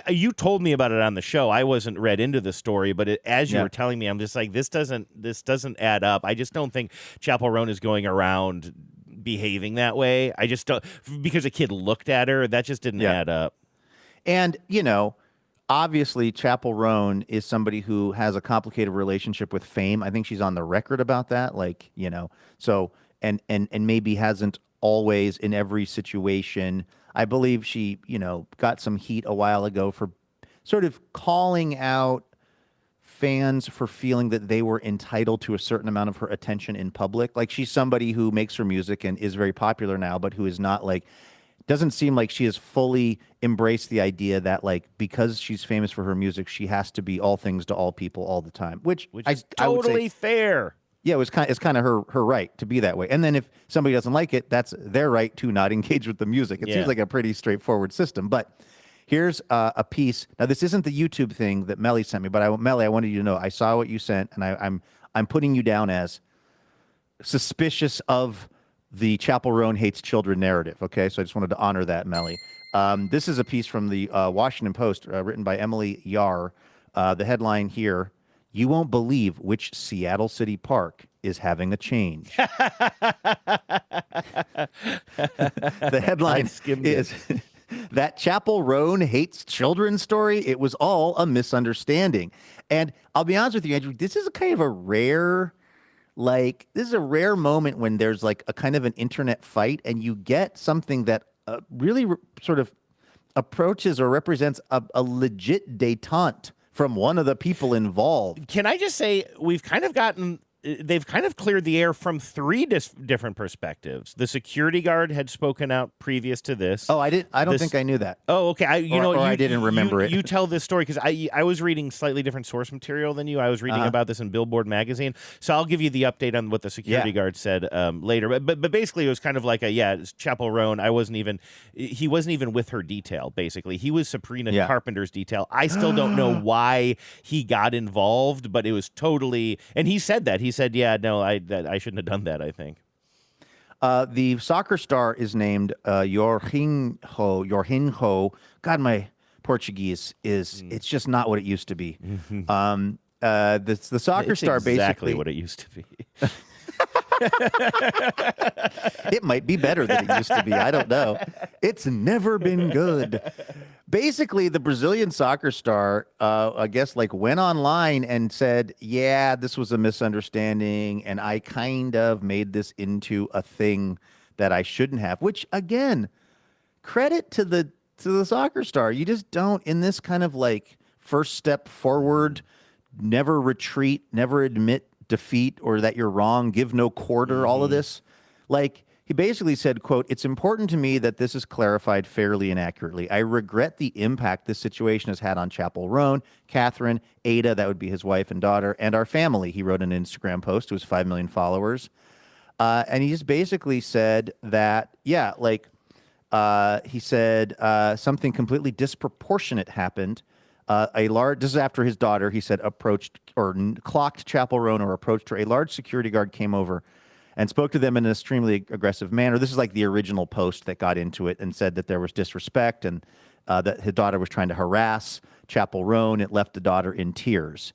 You told me about it on the show. I wasn't read into the story, but as you were telling me, I'm just like, this doesn't add up. I just don't think Chappel Roan is going around behaving that way. I just don't, because a kid looked at her, that just didn't add up. And, obviously Chappel Roan is somebody who has a complicated relationship with fame. I think she's on the record about that. So, and maybe hasn't always in every situation. I believe she, got some heat a while ago for sort of calling out fans for feeling that they were entitled to a certain amount of her attention in public. Like, she's somebody who makes her music and is very popular now, but who is not doesn't seem like she has fully embraced the idea that because she's famous for her music, she has to be all things to all people all the time, which is totally fair. Yeah, it's kind of her right to be that way. And then if somebody doesn't like it, that's their right to not engage with the music. It seems like a pretty straightforward system, but here's a piece. Now, this isn't the YouTube thing that Melly sent me, but Melly, I wanted you to know I saw what you sent, and I'm putting you down as suspicious of the Chappel Roan hates children narrative. Okay, so I just wanted to honor that, Melly. This is a piece from the Washington Post written by Emily Yar. The headline here: "You won't believe which Seattle City park is having a change. The headline is that Chappel Roan hates children story. It was all a misunderstanding. And I'll be honest with you, Andrew, this is a kind of a rare, this is a rare moment when there's like a kind of an internet fight and you get something that really sort of approaches or represents a legit detente from one of the people involved. Can I just say they've kind of cleared the air from three different perspectives. The security guard had spoken out previous to this. Oh, I don't think I knew that. Oh, okay. I didn't remember it. You tell this story because I was reading slightly different source material than you. I was reading about this in Billboard magazine. So I'll give you the update on what the security guard said later. But basically, it was kind of like it's Chappel Roan. He wasn't even with her detail. Basically, he was Sabrina Carpenter's detail. I still don't know why he got involved, but it was totally. And he said that. He said, "Yeah, no, I shouldn't have done that." I think the soccer star is named Jorginho. God, my Portuguese it's just not what it used to be. The soccer star exactly basically what it used to be. It might be better than it used to be. I don't know. It's never been good. Basically, the Brazilian soccer star, I guess, went online and said, yeah, this was a misunderstanding, and I kind of made this into a thing that I shouldn't have, which, again, credit to the soccer star. You just don't, in this kind of first step forward, never retreat, never admit defeat or that you're wrong, give no quarter, all of this. He basically said, quote, "It's important to me that this is clarified fairly and accurately. I regret the impact this situation has had on Chappel Roan, Catherine, Ada, that would be his wife and daughter, and our family." He wrote an Instagram post to his 5 million followers. And he just basically said that, he said something completely disproportionate happened. This is after his daughter, he said, approached or clocked Chappel Roan or approached her. A large security guard came over and spoke to them in an extremely aggressive manner. This is the original post that got into it and said that there was disrespect and that his daughter was trying to harass Chappel Roan. It left the daughter in tears.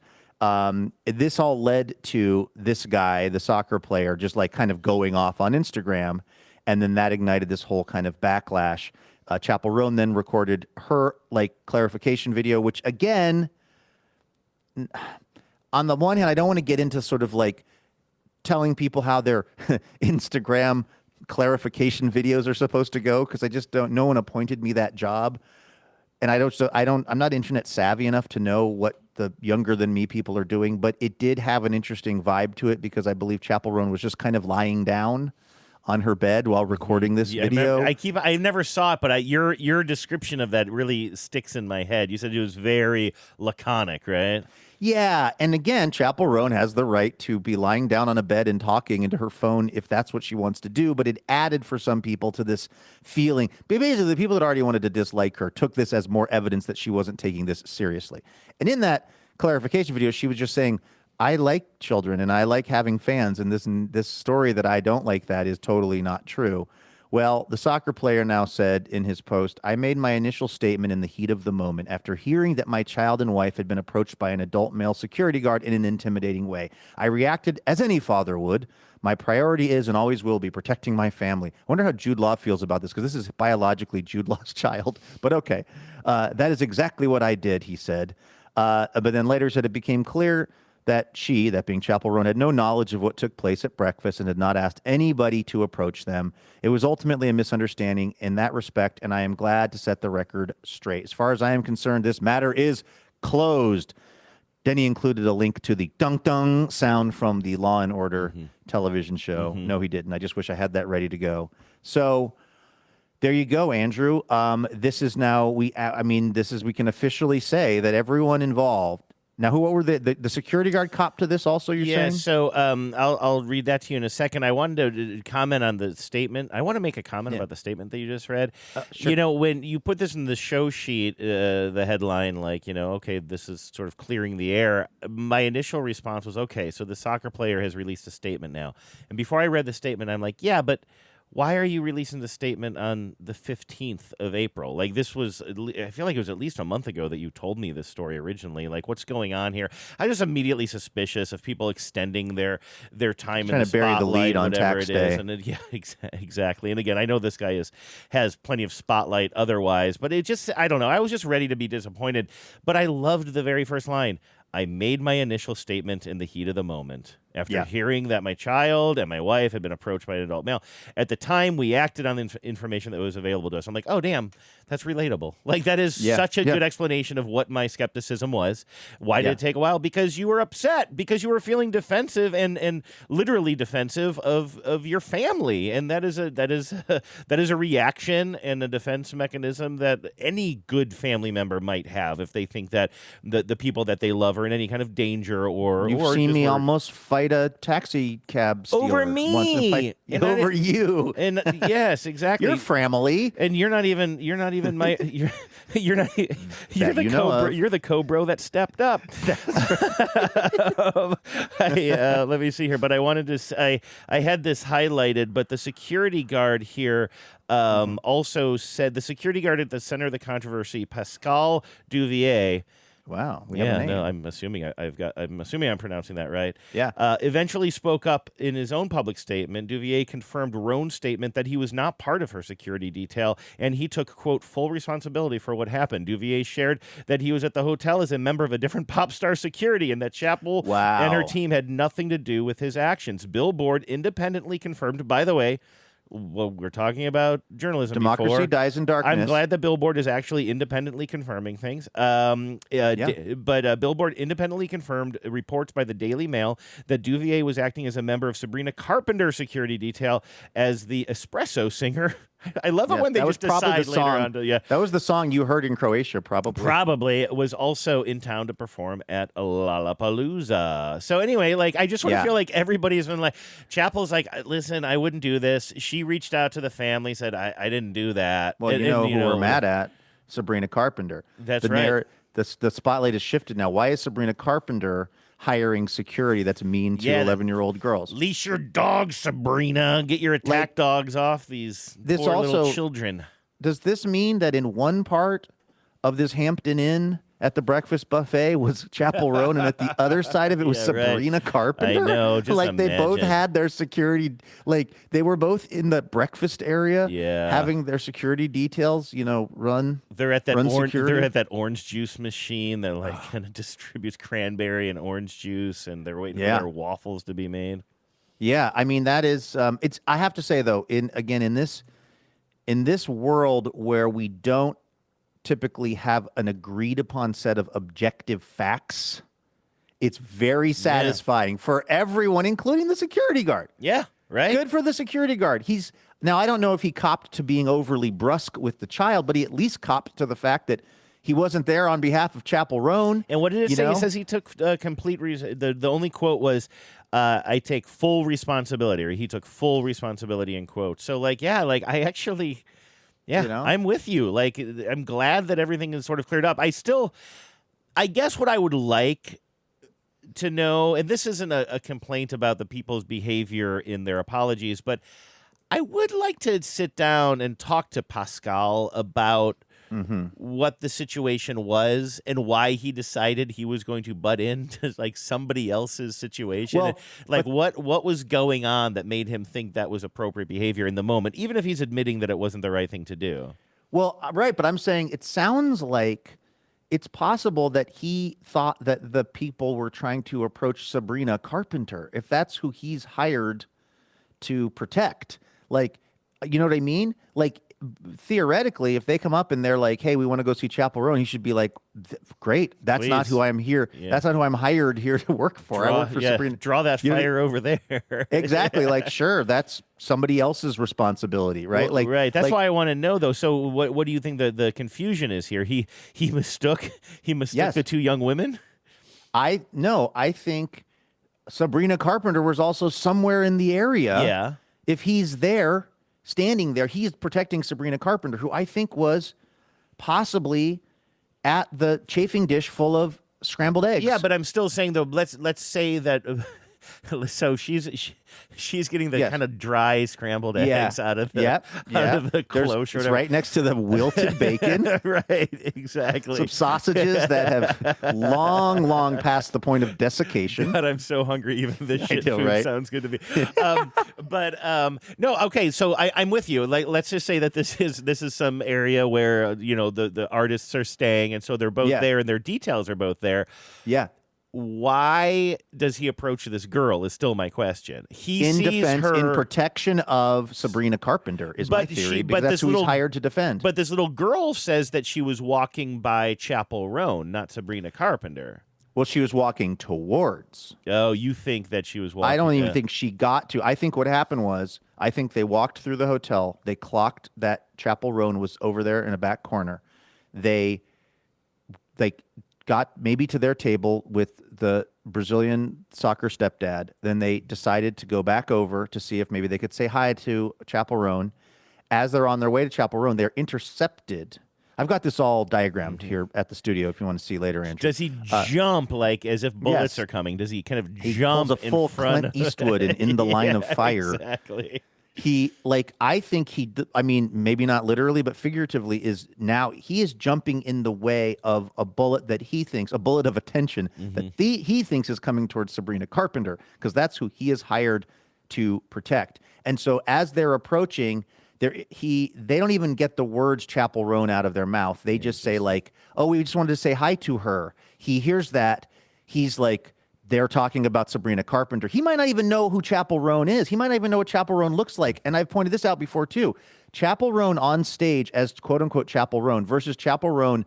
This all led to this guy, the soccer player, just kind of going off on Instagram. And then that ignited this whole kind of backlash. Chappel Roan then recorded her clarification video, which again, on the one hand, I don't want to get into sort of telling people how their Instagram clarification videos are supposed to go because I just don't. No one appointed me that job, and I'm not internet savvy enough to know what the younger than me people are doing. But it did have an interesting vibe to it because I believe Chappel Roan was just kind of lying down on her bed while recording this video. I never saw it, but your description of that really sticks in my head. You said it was very laconic, right? Yeah, and again, Chappel Roan has the right to be lying down on a bed and talking into her phone if that's what she wants to do, but it added for some people to this feeling. Basically, the people that already wanted to dislike her took this as more evidence that she wasn't taking this seriously. And in that clarification video, she was just saying, I like children and I like having fans, and this story that I don't like that is totally not true. Well, the soccer player now said in his post, "I made my initial statement in the heat of the moment after hearing that my child and wife had been approached by an adult male security guard in an intimidating way. I reacted as any father would. My priority is and always will be protecting my family." I wonder how Jude Law feels about this because this is biologically Jude Law's child. But okay, that is exactly what I did, he said. But then later said it became clear that she, that being Chappel Roan, had no knowledge of what took place at breakfast and had not asked anybody to approach them. It was ultimately a misunderstanding in that respect, and I am glad to set the record straight. As far as I am concerned, this matter is closed. Then he included a link to the dunk-dunk sound from the Law and Order television show. No, he didn't. I just wish I had that ready to go. So there you go, Andrew. This is now, we can officially say that everyone involved. Now, what were the security guard cop to this also, you're saying? Yeah, so I'll read that to you in a second. I wanted to comment on the statement. I want to make a comment about the statement that you just read. Sure. When you put this in the show sheet, the headline, okay, this is sort of clearing the air, my initial response was, okay, so the soccer player has released a statement now. And before I read the statement, I'm like, yeah, but why are you releasing the statement on the 15th of April? Like, this was, I feel like it was at least a month ago that you told me this story originally. Like, what's going on here? I'm just immediately suspicious of people extending their time in the to bury the lead on whatever tax it day. is. And yeah, exactly. And again, I know this guy has plenty of spotlight otherwise, but it just, I don't know. I was just ready to be disappointed, but I loved the very first line. I made my initial statement in the heat of the moment. After hearing that my child and my wife had been approached by an adult male. At the time, we acted on the information that was available to us. I'm like, oh, damn, that's relatable. Like, that is such a good explanation of what my skepticism was. Why did it take a while? Because you were upset, because you were feeling defensive and literally defensive of your family. And that is a reaction and a defense mechanism that any good family member might have if they think that the people that they love are in any kind of danger or... You've seen me almost fight a taxi cab stealer over me once over you. And yes, exactly. You're family, and you're not even my you're the co-bro that stepped up. Let me see here, but I wanted to I had this highlighted, but the security guard here also said the security guard at the center of the controversy, Pascal Duvier. Wow. We have a name. No, I'm assuming I'm pronouncing that right. Yeah. Eventually spoke up in his own public statement. Duvier confirmed Roan's statement that he was not part of her security detail, and he took, quote, full responsibility for what happened. Duvier shared that he was at the hotel as a member of a different pop star security and that Chappel and her team had nothing to do with his actions. Billboard independently confirmed, by the way, well, we're talking about journalism. Democracy dies in darkness. I'm glad that Billboard is actually independently confirming things. But Billboard independently confirmed reports by the Daily Mail that Duvier was acting as a member of Sabrina Carpenter's security detail as the espresso singer. I love it when they just decide later on to, That was the song you heard in Croatia, probably. Probably. It was also in town to perform at Lollapalooza. So anyway, like, I just sort of feel like everybody's been like, Chappell's like, listen, I wouldn't do this. She reached out to the family, said, I didn't do that. Well, you know who we're mad at? Sabrina Carpenter. That's right. The spotlight has shifted now. Why is Sabrina Carpenter hiring security that's mean to 11-year-old girls? Leash your dogs, Sabrina. Get your attack dogs off these poor little children. Does this mean that in one part of this Hampton Inn at the breakfast buffet was Chappel Roan, and at the other side of it was Sabrina Carpenter? I know. Just like they both had their security, like they were both in the breakfast area, having their security details, run. They're at that orange juice machine that kind of distributes cranberry and orange juice, and they're waiting for their waffles to be made. Yeah, I mean that is it's. I have to say though, in this world where we don't typically have an agreed upon set of objective facts, it's very satisfying for everyone, including the security guard. Yeah, right. Good for the security guard. Now, I don't know if he copped to being overly brusque with the child, but he at least copped to the fact that he wasn't there on behalf of Chappel Roan. And what did it say? He says he took complete reason. The only quote was, I take full responsibility, or he took full responsibility in quotes. So I actually... Yeah, I'm with you. Like, I'm glad that everything is sort of cleared up. I guess what I would like to know, and this isn't a complaint about the people's behavior in their apologies, but I would like to sit down and talk to Pascal about what the situation was and why he decided he was going to butt into somebody else's situation. Well, what was going on that made him think that was appropriate behavior in the moment, even if he's admitting that it wasn't the right thing to do. Well, right, but I'm saying it sounds like it's possible that he thought that the people were trying to approach Sabrina Carpenter, if that's who he's hired to protect. You know what I mean? Theoretically, if they come up and they're like, hey, we want to go see Chappell Roan, he should be like, great, that's not who I'm here. Yeah. That's not who I'm hired here to work for. I work for Sabrina. Draw that fire over there. Exactly. Sure, that's somebody else's responsibility, right? Well, right. That's why I want to know, though. So what do you think the confusion is here? He mistook the two young women? I think Sabrina Carpenter was also somewhere in the area. Yeah. If he's there, standing there, he is protecting Sabrina Carpenter, who I think was possibly at the chafing dish full of scrambled eggs. Yeah, but I'm still saying, though, let's say that So she's getting the kind of dry scrambled eggs out of the out of the cloche. It's right next to the wilted bacon. Right, exactly. Some sausages that have long passed the point of desiccation. God, I'm so hungry. Even this shit food right? sounds good to me. No, okay. So I'm with you. Like, let's just say that this is some area where the artists are staying, and so they're both there, and their details are both there. Yeah. Why does he approach this girl is still my question. He in sees defense, her in protection of Sabrina Carpenter is my theory, because that's who he's hired to defend. But this little girl says that she was walking by Chappel Roan, not Sabrina Carpenter. Well, she was walking towards. Oh, you think that she was walking? I don't even think she got to. I think what happened was, I think they walked through the hotel. They clocked that Chappel Roan was over there in a back corner. They got maybe to their table with the Brazilian soccer stepdad. Then they decided to go back over to see if maybe they could say hi to Chappel Roan. As they're on their way to Chappel Roan, they're intercepted. I've got this all diagrammed here at the studio if you want to see later, Andrew. Does he jump like as if bullets are coming? Does he kind of jump a full in front Clint Eastwood in the line of fire? Exactly. I think maybe not literally, but figuratively, he is jumping in the way of a bullet that he thinks, a bullet of attention that he thinks is coming towards Sabrina Carpenter, because that's who he is hired to protect. And so as they're approaching, they don't even get the words Chappel Roan out of their mouth. They just say like, "Oh, we just wanted to say hi to her." He hears that. He's like, they're talking about Sabrina Carpenter. He might not even know who Chappel Roan is. He might not even know what Chappel Roan looks like. And I've pointed this out before, too. Chappel Roan on stage as quote-unquote Chappel Roan versus Chappel Roan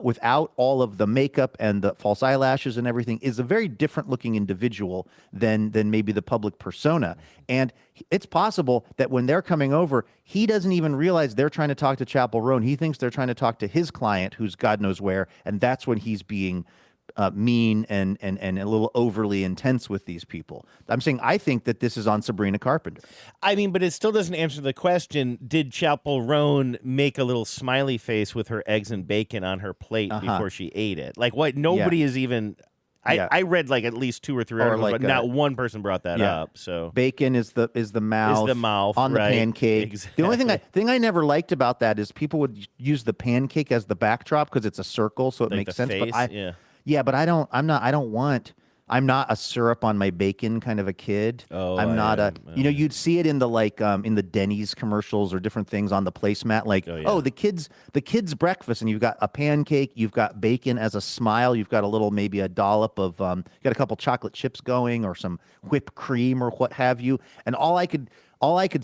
without all of the makeup and the false eyelashes and everything is a very different-looking individual than maybe the public persona. And it's possible that when they're coming over, he doesn't even realize they're trying to talk to Chappel Roan. He thinks they're trying to talk to his client, who's God knows where, and that's when he's being mean and a little overly intense with these people. I'm saying I think that this is on Sabrina Carpenter. I mean, but it still doesn't answer the question. Did Chappel Roan make a little smiley face with her eggs and bacon on her plate before she ate it? Like what? Nobody is even... I read like at least 2 or 3 articles, but not one person brought that up. So bacon is the mouth on the pancake. Exactly. The only thing I never liked about that is people would use the pancake as the backdrop because it's a circle, so it makes sense. Face, but I'm not a syrup on my bacon kind of a kid. You'd see it in the in the Denny's commercials or different things on the placemat, like, the kids breakfast, and you've got a pancake, you've got bacon as a smile, you've got maybe a dollop of, you got a couple chocolate chips going or some whipped cream or what have you. And all I could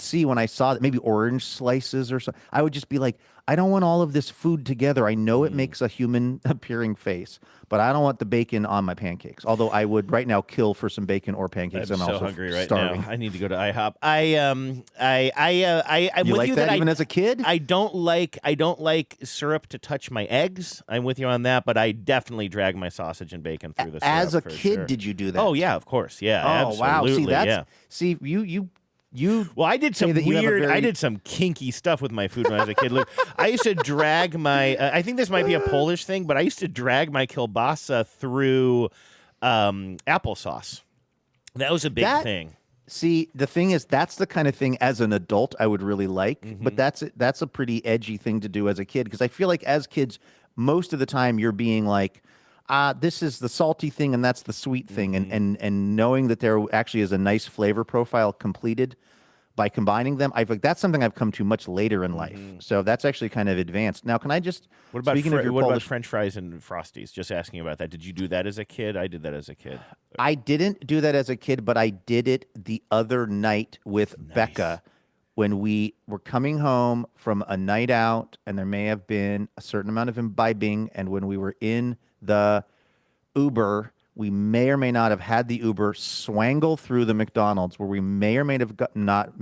see when I saw that, maybe orange slices or something, I would just be like, I don't want all of this food together. I know it makes a human appearing face, but I don't want the bacon on my pancakes. Although I would right now kill for some bacon or pancakes. I'm so also hungry right starving. now. I need to go to IHOP. I'm you with like you that that even as a kid? I don't like syrup to touch my eggs. I'm with you on that, but I definitely drag my sausage and bacon through the syrup. As a for kid, sure. did you do that? Oh yeah, of course. Yeah. Oh wow. See, Well, I did some weird. I did some kinky stuff with my food when I was a kid. Look, I used to drag my. I think this might be a Polish thing, but I used to drag my kielbasa through applesauce. That was a big thing. See, the thing is, that's the kind of thing as an adult I would really like, but that's a pretty edgy thing to do as a kid, because I feel like as kids, most of the time you're being like, this is the salty thing and that's the sweet thing, and knowing that there actually is a nice flavor profile completed by combining them, that's something I've come to much later in life. So that's actually kind of advanced. Now, can I just... What about Polish French fries and Frosties? Just asking about that. Did you do that as a kid? I did that as a kid. I didn't do that as a kid, but I did it the other night with Becca when we were coming home from a night out, and there may have been a certain amount of imbibing, and when we were in the Uber, we may or may not have had the Uber swangle through the McDonald's, where we may or may have not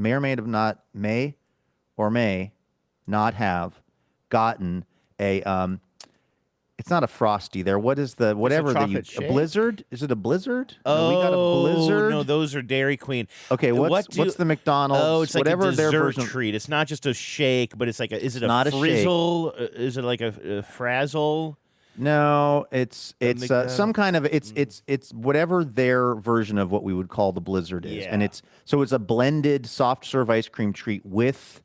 have gotten a it's not a Frosty there. What is the whatever a Blizzard? Is it a Blizzard? Oh, we got a Blizzard. No, those are Dairy Queen. Okay, what's the McDonald's? Oh, it's like whatever a dessert their version treat. It's not just a shake, but it's like is it a not frizzle? Is it like a frazzle? No, it's some kind of it's whatever their version of what we would call the Blizzard is, and it's a blended soft serve ice cream treat with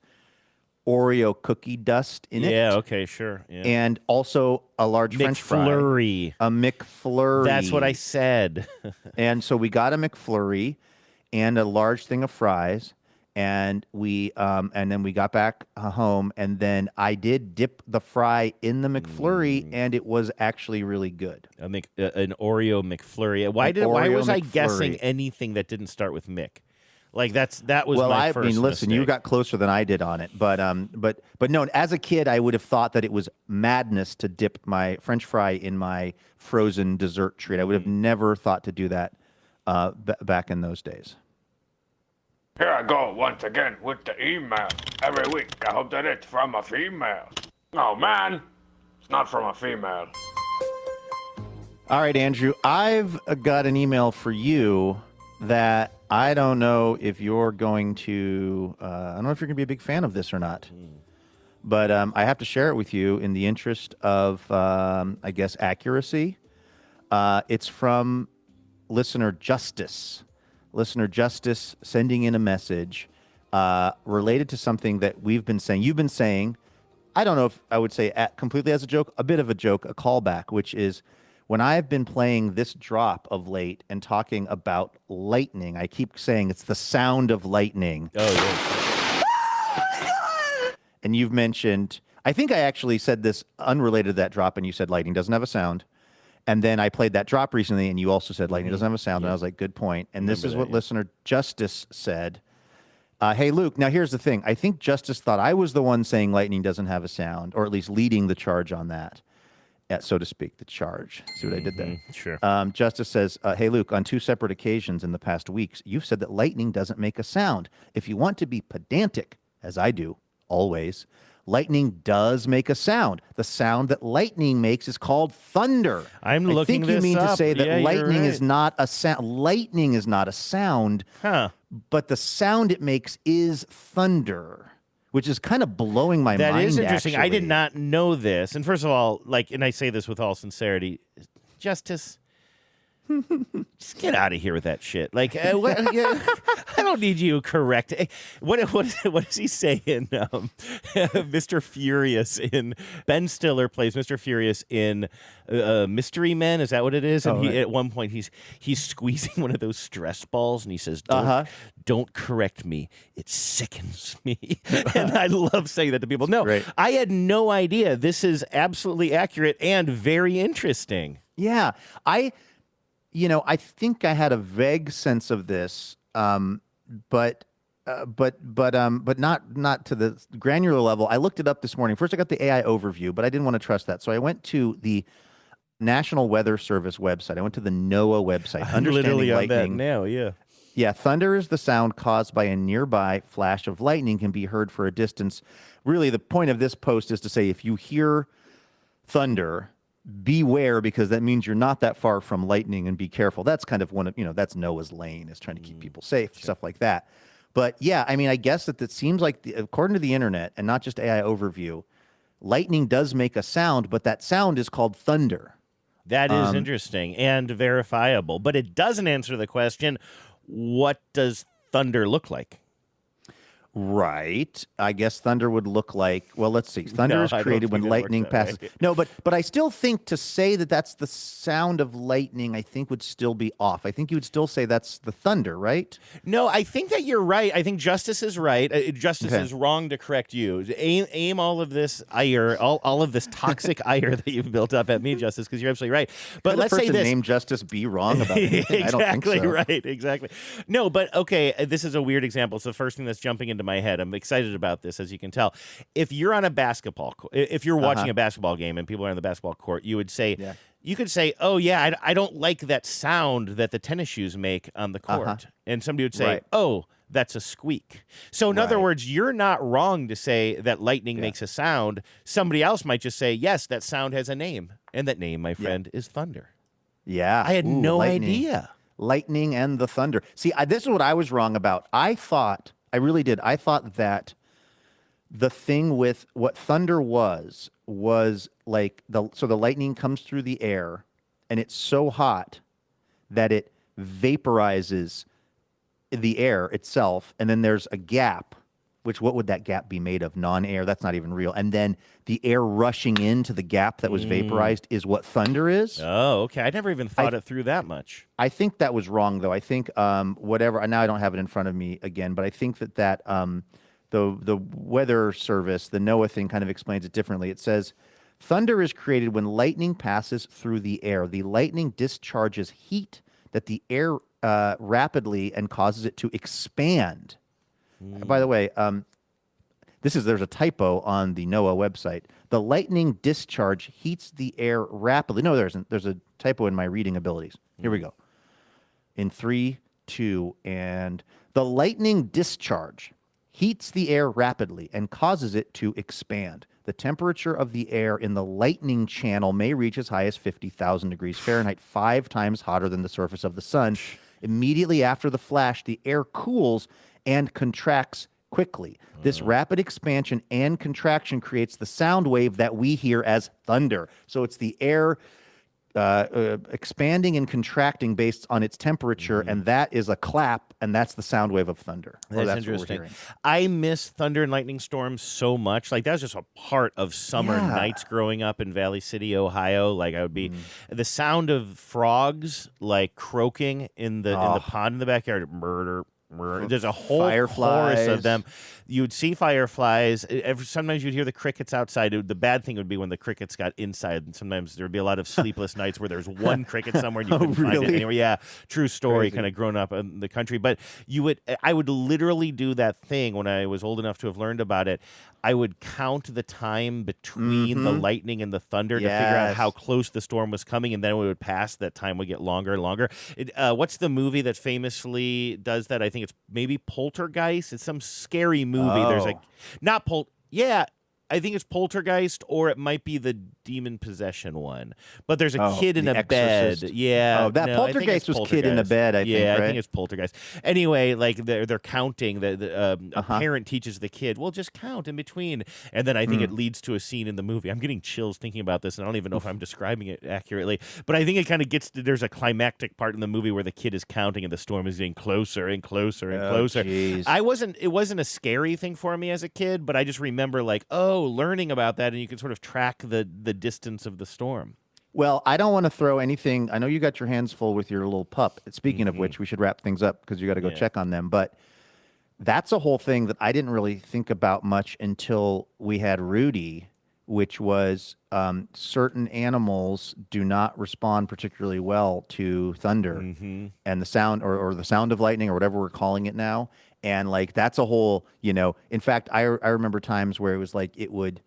Oreo cookie dust in it. Yeah, okay, sure. Yeah. And also a large French fry. A McFlurry. That's what I said. And so we got a McFlurry and a large thing of fries. And then we got back home, and then I did dip the fry in the McFlurry, and it was actually really good. An Oreo McFlurry. Why was I guessing anything that didn't start with Mick? Like that was my first listen, mistake. you got closer than I did on it, but no. As a kid, I would have thought that it was madness to dip my French fry in my frozen dessert treat. I would have never thought to do that back in those days. Here I go once again with the email. Every week, I hope that it's from a female. Oh, man, it's not from a female. All right, Andrew, I've got an email for you that I don't know if you're going to, I don't know if you're going to be a big fan of this or not. But I have to share it with you in the interest of, I guess, accuracy. It's from listener Justice. Listener Justice sending in a message related to something that we've been saying. You've been saying, I don't know if I would say completely as a joke, a bit of a joke, a callback, which is when I've been playing this drop of late and talking about lightning, I keep saying it's the sound of lightning. Oh, yeah. And you've mentioned, I think I actually said this unrelated to that drop, and you said lightning doesn't have a sound. And then I played that drop recently, and you also said lightning doesn't have a sound. And I was like, good point. And this is what listener Justice said. Hey, Luke, now here's the thing. I think Justice thought I was the one saying lightning doesn't have a sound, or at least leading the charge on that, so to speak, the charge. See what I did there? Sure. Justice says, hey, Luke, on 2 separate occasions in the past weeks, you've said that lightning doesn't make a sound. If you want to be pedantic, as I do, always, lightning does make a sound. The sound that lightning makes is called thunder. I think you mean to say that lightning right. is not a sound. Lightning is not a sound, but the sound it makes is thunder, which is kind of blowing my mind. That is interesting. Actually. I did not know this. And first of all, and I say this with all sincerity, Justice, just get out of here with that shit. I don't need you correct. What does he say in Mr. Furious in Ben Stiller plays Mr. Furious in Mystery Men? Is that what it is? And at one point he's squeezing one of those stress balls, and he says, "Don't correct me. It sickens me." And I love saying that to people. No, great. I had no idea. This is absolutely accurate and very interesting. Yeah, I think I had a vague sense of this, but not to the granular level. I looked it up this morning. First, I got the AI overview, but I didn't want to trust that, so I went to the National Weather Service website. I went to the NOAA website. I'm literally on that now. Yeah. Yeah, thunder is the sound caused by a nearby flash of lightning, can be heard for a distance. Really, the point of this post is to say if you hear thunder, beware, because that means you're not that far from lightning, and be careful. That's kind of one of, that's Noah's lane, is trying to keep people safe, stuff like that. But yeah, I mean, I guess that it seems like, according to the internet, and not just AI overview, lightning does make a sound, but that sound is called thunder. That is interesting and verifiable, but it doesn't answer the question, what does thunder look like? Right. I guess thunder would look like, well, let's see. Thunder is created when lightning passes. Way. No, but I still think to say that that's the sound of lightning, I think would still be off. I think you would still say that's the thunder, right? No, I think that you're right. I think Justice is right. Justice is wrong to correct you. Aim all of this ire, all of this toxic ire that you've built up at me, Justice, because you're absolutely right. But Could let's say this. Named Justice be wrong about anything? Exactly, I don't think so. Right. Exactly. No, but okay, this is a weird example. It's the first thing that's jumping into my head. I'm excited about this, as you can tell. If you're on a basketball court, if you're watching a basketball game and people are on the basketball court, you would say, you could say, oh yeah, I don't like that sound that the tennis shoes make on the court. And somebody would say, oh, that's a squeak. So in other words, you're not wrong to say that lightning makes a sound. Somebody else might just say, yes, that sound has a name. And that name, my friend, is thunder. Yeah. I had no idea. Lightning and the thunder. See, this is what I was wrong about. I really did. I thought that the thing with what thunder was like the lightning comes through the air, and it's so hot that it vaporizes the air itself, and then there's a gap. Which, what would that gap be made of? Non-air. That's not even real. And then the air rushing into the gap that was vaporized is what thunder is. Oh, okay. I never even thought it through that much. I think that was wrong, though. I think whatever. Now I don't have it in front of me again, but I think that the weather service, the NOAA thing, kind of explains it differently. It says thunder is created when lightning passes through the air. The lightning discharges heat that the air rapidly and causes it to expand. By the way, there's a typo on the NOAA website. The lightning discharge heats the air rapidly. No, there isn't. There's a typo in my reading abilities. Here we go. In 3, 2, and the lightning discharge heats the air rapidly and causes it to expand. The temperature of the air in the lightning channel may reach as high as 50,000 degrees Fahrenheit, 5 times hotter than the surface of the sun. Immediately after the flash, the air cools and contracts quickly. This rapid expansion and contraction creates the sound wave that we hear as thunder. So it's the air expanding and contracting based on its temperature, and that is a clap, and that's the sound wave of thunder. That's interesting. I miss thunder and lightning storms so much. Like, that was just a part of summer nights growing up in Valley City, Ohio. Like, I would be the sound of frogs like croaking in the pond in the backyard. Murder. There's a whole chorus of them. You'd see fireflies. Sometimes you'd hear the crickets outside. The bad thing would be when the crickets got inside. And sometimes there'd be a lot of sleepless nights where there's one cricket somewhere and you couldn't find it anywhere. Yeah, true story. Kind of grown up in the country. But I would literally do that thing when I was old enough to have learned about it. I would count the time between the lightning and the thunder to figure out how close the storm was coming, and then when it would pass, that time would get longer and longer. What's the movie that famously does that? I think it's maybe Poltergeist. It's some scary movie. There's I think it's Poltergeist, or it might be the demon possession one. But there's a kid in a bed. Yeah. Oh, Poltergeist was kid in a bed, I think, right? I think it's Poltergeist. Anyway, like they're counting. A parent teaches the kid, well, just count in between. And then I think it leads to a scene in the movie. I'm getting chills thinking about this, and I don't even know if I'm describing it accurately. But I think it kind of gets to, there's a climactic part in the movie where the kid is counting and the storm is getting closer and closer and closer. Geez. It wasn't a scary thing for me as a kid, but I just remember learning about that, and you can sort of track the distance of the storm. Well, I don't want to throw anything. I know you got your hands full with your little pup. Speaking of which, we should wrap things up because you got to go check on them. But that's a whole thing that I didn't really think about much until we had Rudy, which was certain animals do not respond particularly well to thunder and the sound or the sound of lightning or whatever we're calling it now. And like, that's a whole, in fact, I remember times where it was like, it would,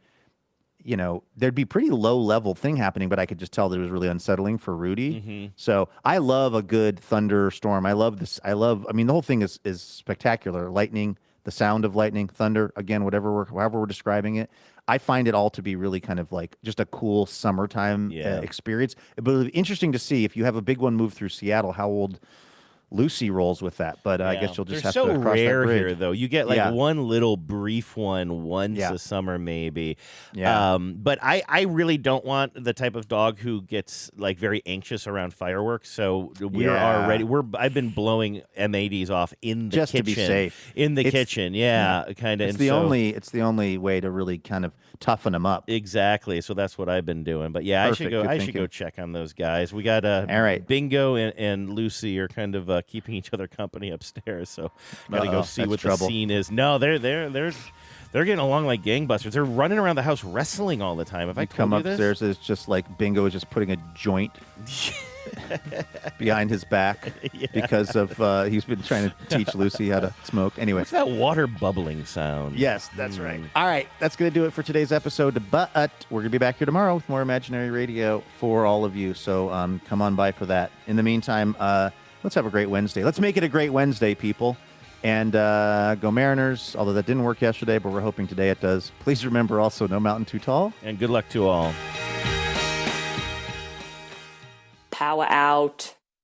there'd be pretty low level thing happening, but I could just tell that it was really unsettling for Rudy. So I love a good thunderstorm. I love this. The whole thing is spectacular. Lightning, the sound of lightning, thunder, again, however we're describing it. I find it all to be really kind of like just a cool summertime experience. But it'll be interesting to see if you have a big one move through Seattle, how old Lucy rolls with that, but I guess you'll just have to cross that bridge. They're so rare here, though. You get one little brief one once a summer, maybe. Yeah. But I really don't want the type of dog who gets like very anxious around fireworks. So we're already I've been blowing M80s off in the just kitchen, to be safe in the kitchen. Kind of. It's the only way to really kind of toughen them up. Exactly. So that's what I've been doing. But yeah, Perfect. I should go check on those guys. We got all right. Bingo and Lucy are kind of keeping each other company upstairs, so gotta go see what the scene is. No, they're getting along like gangbusters. They're running around the house wrestling all the time. If I come upstairs, it's just like Bingo is just putting a joint behind his back because of he's been trying to teach Lucy how to smoke. Anyway, what's that water bubbling sound? Yes, that's right. All right, that's going to do it for today's episode. But we're going to be back here tomorrow with more Imaginary Radio for all of you. So come on by for that. In the meantime, let's have a great Wednesday. Let's make it a great Wednesday, people. And go Mariners, although that didn't work yesterday, but we're hoping today it does. Please remember also, no mountain too tall. And good luck to all. Power out.